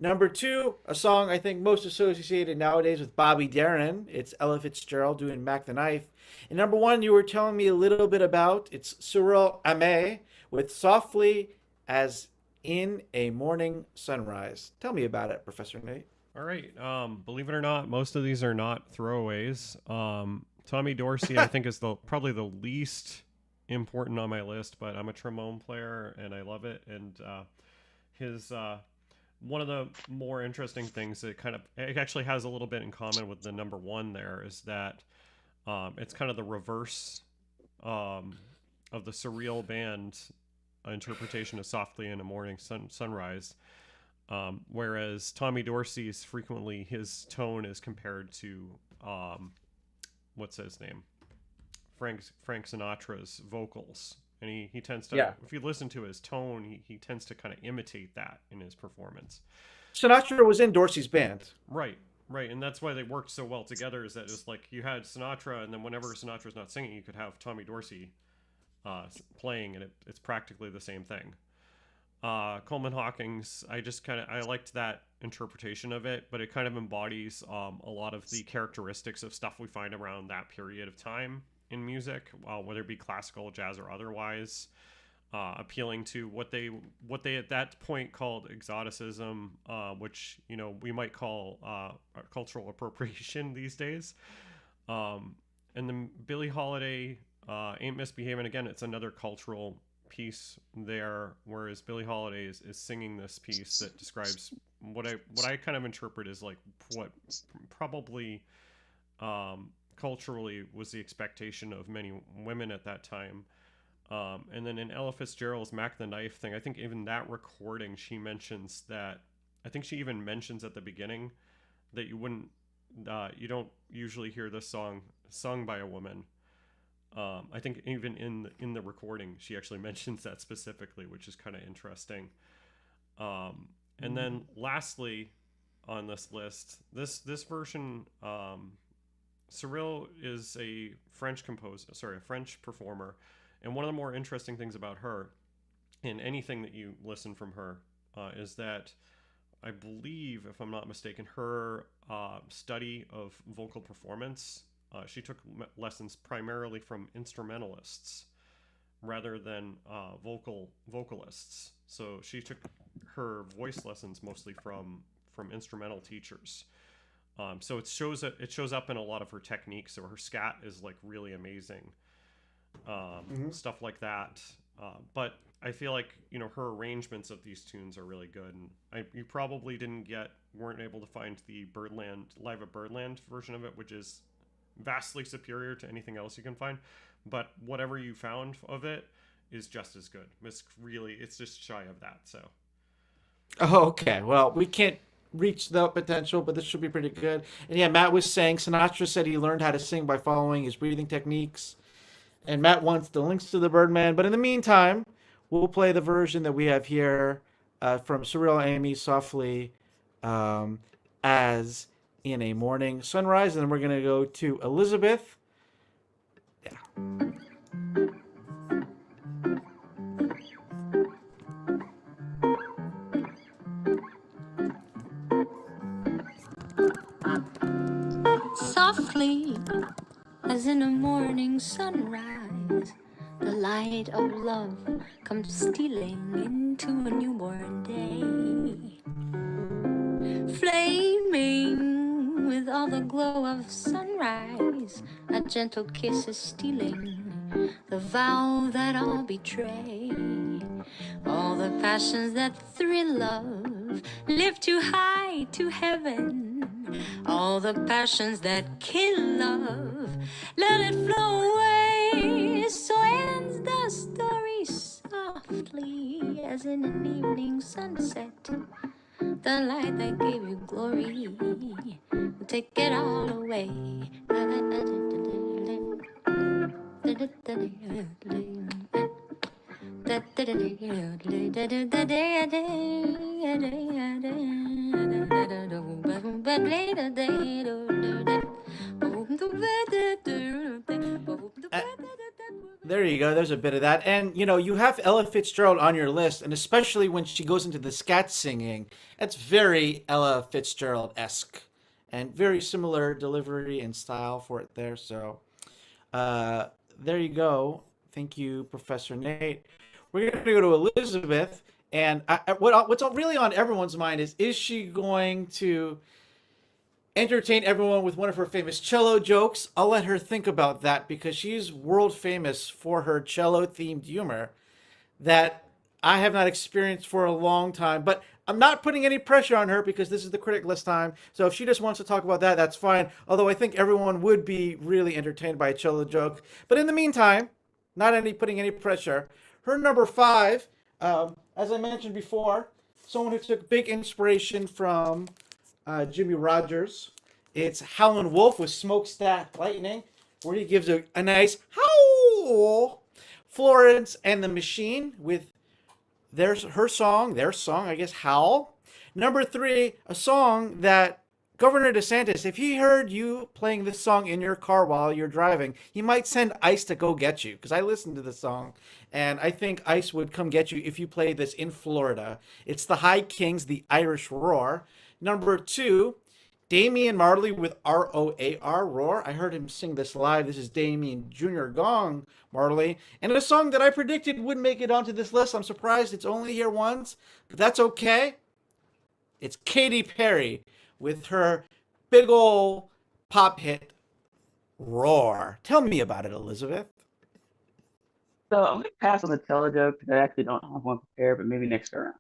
Number two, a song I think most associated nowadays with Bobby Darin. It's Ella Fitzgerald doing Mac the Knife. And number one, you were telling me a little bit about, it's Cyril Ame with Softly as in a Morning Sunrise. Tell me about it, Professor Nate. All right. Believe it or not, most of these are not throwaways. Tommy Dorsey, I think, is probably the least important on my list, but I'm a trombone player and I love it. And his one of the more interesting things that it actually has a little bit in common with the number one there is that it's kind of the reverse of the surreal band interpretation of Softly in a Morning Sunrise. Whereas Tommy Dorsey's frequently his tone is compared to what's his name? Frank Sinatra's vocals. And he tends to, if you listen to his tone, he tends to kind of imitate that in his performance. Sinatra was in Dorsey's band. Right. And that's why they worked so well together, is that it's like you had Sinatra, and then whenever Sinatra's not singing, you could have Tommy Dorsey playing, and it's practically the same thing. Coleman Hawkins, I liked that interpretation of it, but it kind of embodies a lot of the characteristics of stuff we find around that period of time in music, whether it be classical, jazz, or otherwise, appealing to what they at that point called exoticism, which we might call cultural appropriation these days. And then Billie Holiday, Ain't Misbehaving, again, it's another cultural piece there, whereas Billie Holiday is singing this piece that describes what I kind of interpret as like what probably culturally was the expectation of many women at that time. And then in Ella Fitzgerald's Mac the Knife thing, I think even that recording, she mentions that, I think she even mentions at the beginning that you don't usually hear this song sung by a woman. I think even in the recording, she actually mentions that specifically, which is kind of interesting. And then lastly on this list, this version, Cyril is a French performer. And one of the more interesting things about her, in anything that you listen from her, is that I believe, if I'm not mistaken, her study of vocal performance, she took lessons primarily from instrumentalists rather than vocalists. So she took her voice lessons mostly from instrumental teachers. So it shows up in a lot of her techniques. So her scat is like really amazing, stuff like that. But I feel like her arrangements of these tunes are really good, and you probably weren't able to find the Live at Birdland version of it, which is vastly superior to anything else you can find. But whatever you found of it is just as good. It's just shy of that. So. Oh, okay. Well, we can't reach the potential, but this should be pretty good. And yeah, Matt was saying Sinatra said he learned how to sing by following his breathing techniques. And Matt wants the links to the Birdman. But in the meantime, we'll play the version that we have here from Cyril Amy Softly as in a Morning Sunrise. And then we're going to go to Elizabeth. Yeah. Softly as in a morning sunrise, the light of love comes stealing into a newborn day, flaming with all the glow of sunrise. A gentle kiss is stealing the vow that I'll betray. All the passions that thrill love lift too high to heaven. All the passions that kill love, let it flow away. So ends the story softly as in an evening sunset. The light that gave you glory will take it all away. Uh, There you go. There's a bit of that. And, you have Ella Fitzgerald on your list, and especially when she goes into the scat singing, that's very Ella Fitzgerald-esque and very similar delivery and style for it there. So, uh, there you go. Thank you, Professor Nate. We're going to go to Elizabeth. And what's really on everyone's mind is she going to entertain everyone with one of her famous cello jokes? I'll let her think about that because she's world famous for her cello themed humor that I have not experienced for a long time. But I'm not putting any pressure on her because this is the critic list time. So if she just wants to talk about that, that's fine. Although I think everyone would be really entertained by a cello joke. But in the meantime, not any putting any pressure. Her number five, as I mentioned before, someone who took big inspiration from Jimmy Rogers. It's Howlin' Wolf with Smokestack Lightning, where he gives a nice howl. Florence and the Machine with their song, I guess, Howl. Number three, a song that Governor DeSantis, if he heard you playing this song in your car while you're driving, he might send ICE to go get you. Because I listened to the song, and I think ICE would come get you if you played this in Florida. It's the High Kings, the Irish Roar. Number two, Damian Marley with ROAR, Roar. I heard him sing this live. This is Damian Jr. Gong Marley. And a song that I predicted would make it onto this list. I'm surprised it's only here once, but that's okay. It's Katy Perry with her big ol' pop hit, Roar. Tell me about it, Elizabeth. So I'm gonna pass on the tele joke because I actually don't have one prepared, but maybe next round.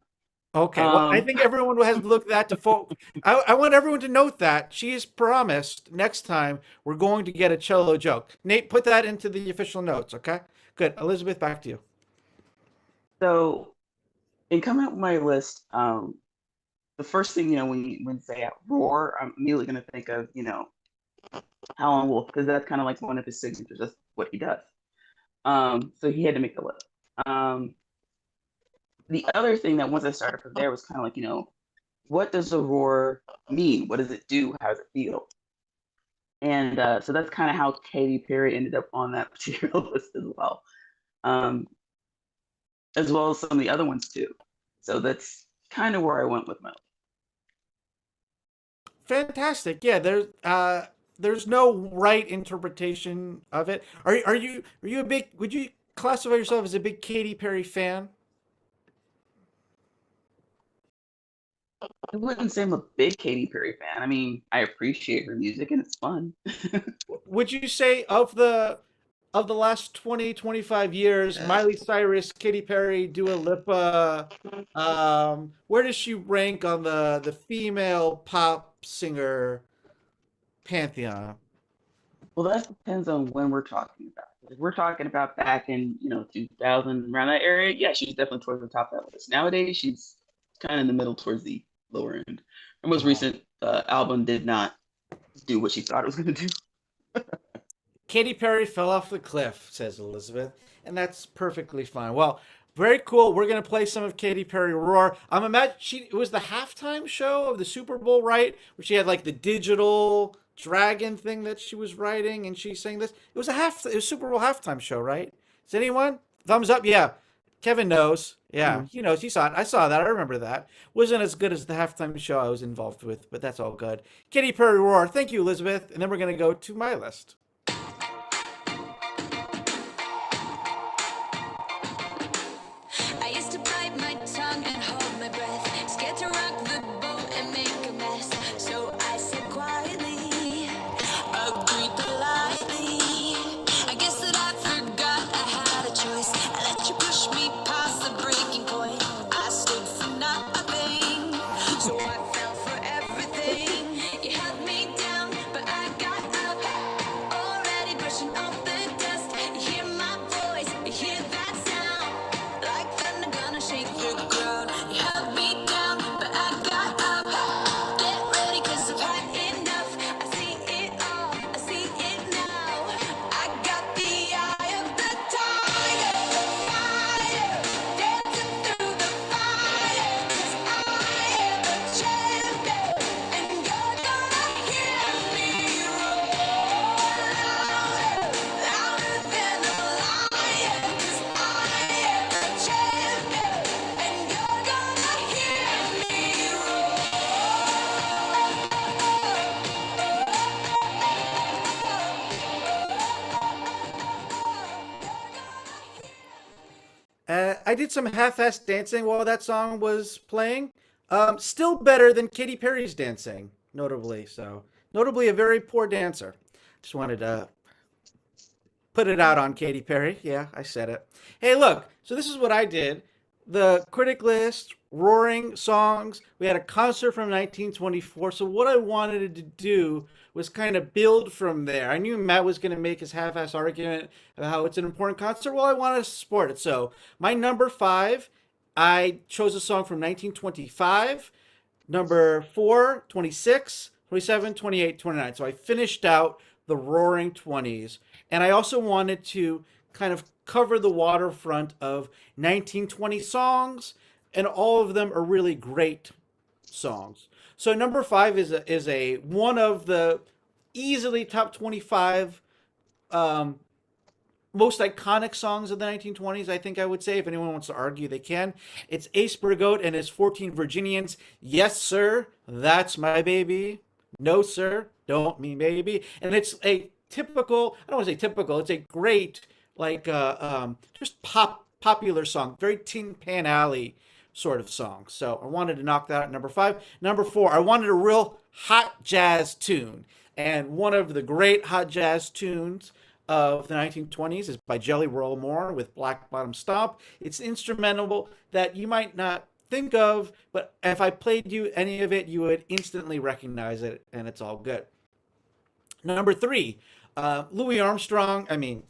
Okay, well, I think everyone has looked that to folk. I want everyone to note that she's promised next time we're going to get a cello joke. Nate, put that into the official notes, okay? Good. Elizabeth, back to you. So in coming up with my list, the first thing, when you say roar, I'm immediately gonna think of, Howlin' Wolf, because that's kind of like one of his signatures. That's what he does. So he had to make the list. The other thing that once I started from there was kind of like, what does a roar mean? What does it do? How does it feel? And so that's kind of how Katy Perry ended up on that particular list as well as some of the other ones too. So that's kind of where I went with my list. Fantastic. Yeah, there's no right interpretation of it. Are you a big? Would you classify yourself as a big Katy Perry fan? I wouldn't say I'm a big Katy Perry fan. I mean, I appreciate her music and it's fun. Would you say of the last 20, 25 years, Miley Cyrus, Katy Perry, Dua Lipa, where does she rank on the female pop singer pantheon? Well, that depends on when we're talking about. If we're talking about back in 2000, around that area, yeah, she's definitely towards the top of that list. Nowadays, she's kind of in the middle, towards the lower end. Her most recent album did not do what she thought it was going to do. Katy Perry fell off the cliff, says Elizabeth, and that's perfectly fine. Well, very cool. We're gonna play some of Katy Perry Roar. I'm imagine it was the halftime show of the Super Bowl, right? Where she had like the digital dragon thing that she was writing, and she sang this. It was a Super Bowl halftime show, right? Is anyone thumbs up? Yeah, Kevin knows. Yeah, he knows. He saw it. I saw that. I remember that. Wasn't as good as the halftime show I was involved with, but that's all good. Katy Perry Roar. Thank you, Elizabeth. And then we're gonna go to my list. I used to bite my tongue and hold my breath, scared to rock the boat and make a mess. So I said quietly, agreed politely. I guess that I forgot I had a choice. I let you push me past the breaking point. I stood for nothing, so I fell for everything. You held me down, but I got up. Oh, I did some half-assed dancing while that song was playing. Still better than Katy Perry's dancing, notably. So, notably a very poor dancer. Just wanted to put it out on Katy Perry. Yeah, I said it. Hey, look. So this is what I did. The critic list, roaring songs. We had a concert from 1924. So what I wanted to do was kind of build from there. I knew Matt was going to make his half-ass argument about how it's an important concert. Well, I wanted to support it. So my number five, I chose a song from 1925. Number 4, 26, 27, 28, 29. So I finished out the Roaring Twenties. And I also wanted to kind of cover the waterfront of 1920 songs, and all of them are really great songs. So number five is a one of the easily top 25 um, most iconic songs of the 1920s, I think I would say. If anyone wants to argue, they can. It's Ace Burgoat and his 14 Virginians. Yes, sir, that's my baby. No, sir, don't mean baby. And it's a typical, I don't want to say typical, it's a great, like, just popular song, very Tin Pan Alley sort of song. So I wanted to knock that out at number five. Number four, I wanted a real hot jazz tune. And one of the great hot jazz tunes of the 1920s is by Jelly Roll Morton with Black Bottom Stomp. It's instrumental that you might not think of, but if I played you any of it, you would instantly recognize it, and it's all good. Number three, Louis Armstrong. I mean,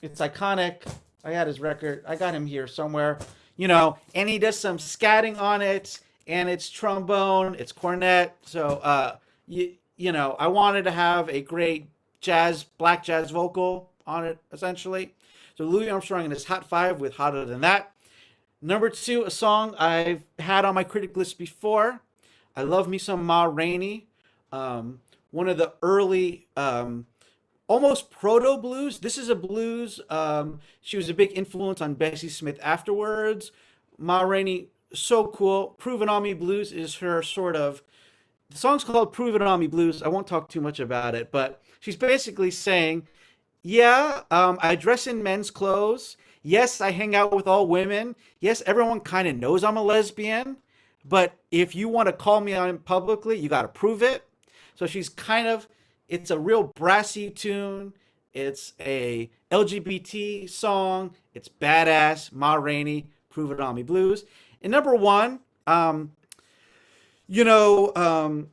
it's iconic. I had his record. I got him here somewhere. And he does some scatting on it, and it's trombone, it's cornet. So, I wanted to have a great black jazz vocal on it, essentially. So Louis Armstrong and his Hot Five with Hotter Than That. Number two, a song I've had on my critic list before. I love me some Ma Rainey. One of the early, almost proto blues. This is a blues. She was a big influence on Bessie Smith afterwards. Ma Rainey, so cool. Prove It On Me Blues is her sort of. The song's called Prove It On Me Blues. I won't talk too much about it, but she's basically saying, yeah, I dress in men's clothes. Yes, I hang out with all women. Yes, everyone kind of knows I'm a lesbian. But if you want to call me on it publicly, you got to prove it. So she's it's a real brassy tune. It's a LGBT song. It's badass. Ma Rainey, Prove It On Me Blues. And number one, you know,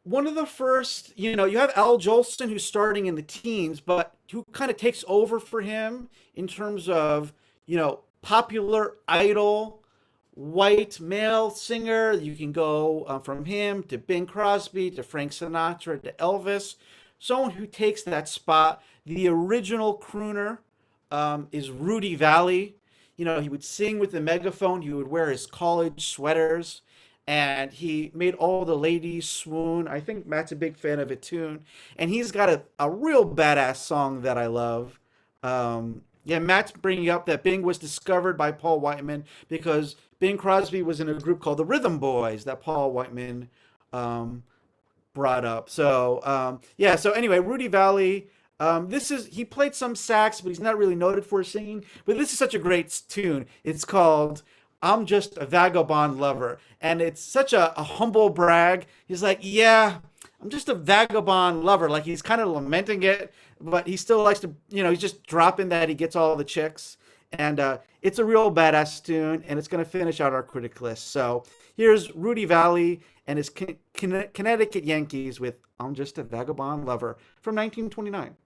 one of the first, you have Al Jolson who's starting in the teens, but who kind of takes over for him in terms of, popular idol, white male singer. You can go from him to Bing Crosby to Frank Sinatra to Elvis. Someone who takes that spot. The original crooner is Rudy Valley. He would sing with the megaphone. He would wear his college sweaters, and he made all the ladies swoon. I think Matt's a big fan of it too. And he's got a real badass song that I love. Yeah, Matt's bringing up that Bing was discovered by Paul Whiteman because Bing Crosby was in a group called the Rhythm Boys that Paul Whiteman brought up. So, yeah, so anyway, Rudy Valley. He played some sax, but he's not really noted for singing. But this is such a great tune. It's called I'm Just a Vagabond Lover. And it's such a humble brag. He's like, yeah, I'm just a vagabond lover. Like he's kind of lamenting it, but he still likes to, he's just dropping that he gets all the chicks. And it's a real badass tune, and it's going to finish out our critic list. So here's Rudy Valley and his Connecticut Yankees with I'm Just a Vagabond Lover from 1929.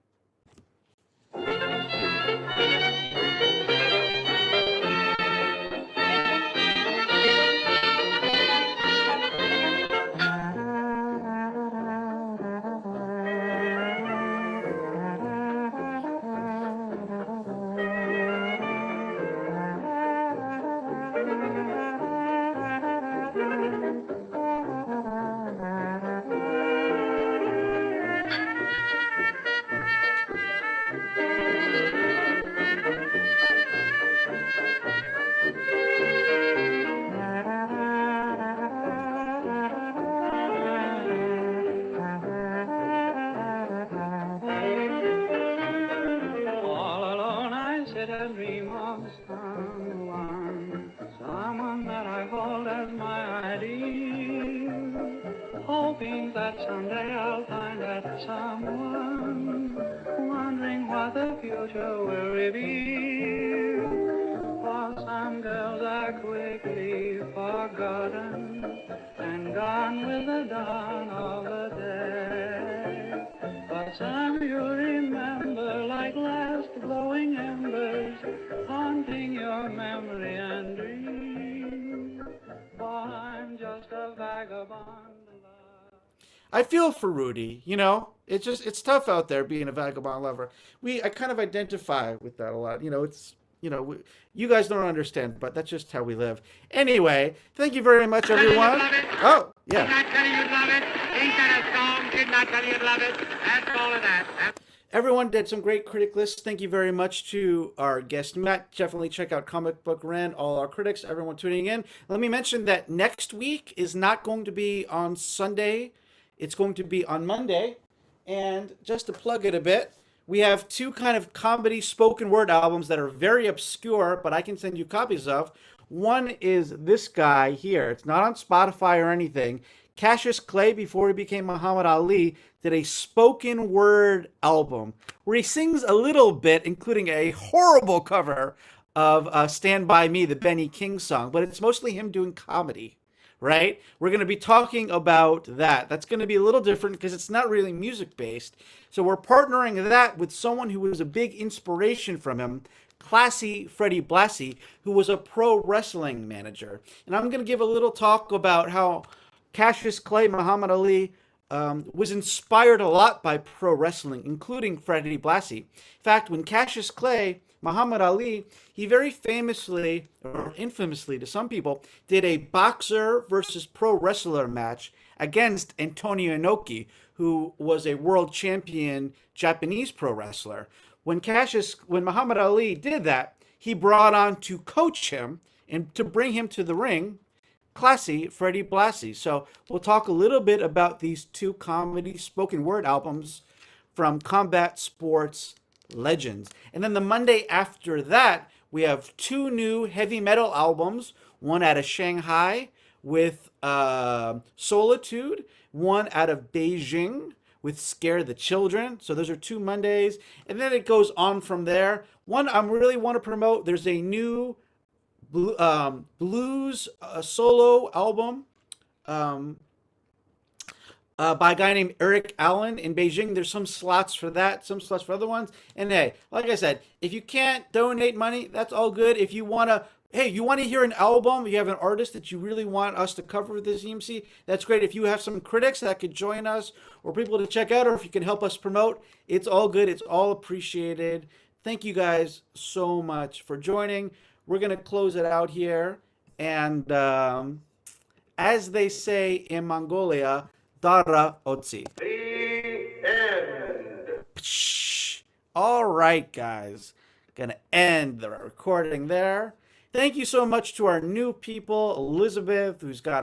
of someone that I hold as my ideal, hoping that someday I'll find that someone, wondering what the future will reveal. For some girls are quickly forgotten and gone with the dawn of the day. But some you'll remember like last glowing embers, haunting your memory and dream. For I'm just a vagabond. I feel for Rudy. It's tough out there being a vagabond lover. I kind of identify with that a lot. You guys don't understand, but that's just how we live. Anyway, thank you very much, everyone. Oh, yeah. Did not tell you you'd love it. Ain't that a song? Did not tell you you'd love it. That's all of that. Everyone did some great critic lists. Thank you very much to our guest, Matt. Definitely check out Comic Book Ren, all our critics, everyone tuning in. Let me mention that next week is not going to be on Sunday. It's going to be on Monday. And just to plug it a bit, we have two kind of comedy spoken word albums that are very obscure, but I can send you copies of. One is this guy here. It's not on Spotify or anything. Cassius Clay, before he became Muhammad Ali, did a spoken word album where he sings a little bit, including a horrible cover of Stand By Me, the Benny King song, but it's mostly him doing comedy, right? We're going to be talking about that. That's going to be a little different because it's not really music based. So we're partnering that with someone who was a big inspiration from him, Classy Freddie Blassie, who was a pro wrestling manager. And I'm going to give a little talk about how Cassius Clay, Muhammad Ali, was inspired a lot by pro wrestling, including Freddie Blassie. In fact, when Cassius Clay, Muhammad Ali, he very famously, or infamously to some people, did a boxer versus pro wrestler match against Antonio Inoki, who was a world champion Japanese pro wrestler. When Muhammad Ali did that, he brought on to coach him and to bring him to the ring Classy Freddie Blassie. So we'll talk a little bit about these two comedy spoken word albums from combat sports legends. And then the Monday after that, we have two new heavy metal albums, one out of Shanghai with Solitude, one out of Beijing with Scare the Children. So those are two Mondays. And then it goes on from there. One I really want to promote, there's a new blues solo album by a guy named Eric Allen in Beijing. There's some slots for that, some slots for other ones. And hey, like I said, if you can't donate money, that's all good. If you want to, you want to hear an album, you have an artist that you really want us to cover with this EMC, that's great. If you have some critics that could join us or people to check out, or if you can help us promote, it's all good. It's all appreciated. Thank you guys so much for joining. We're going to close it out here. And as they say in Mongolia, Dara Otsi. The end. All right, guys. Going to end the recording there. Thank you so much to our new people, Elizabeth, who's got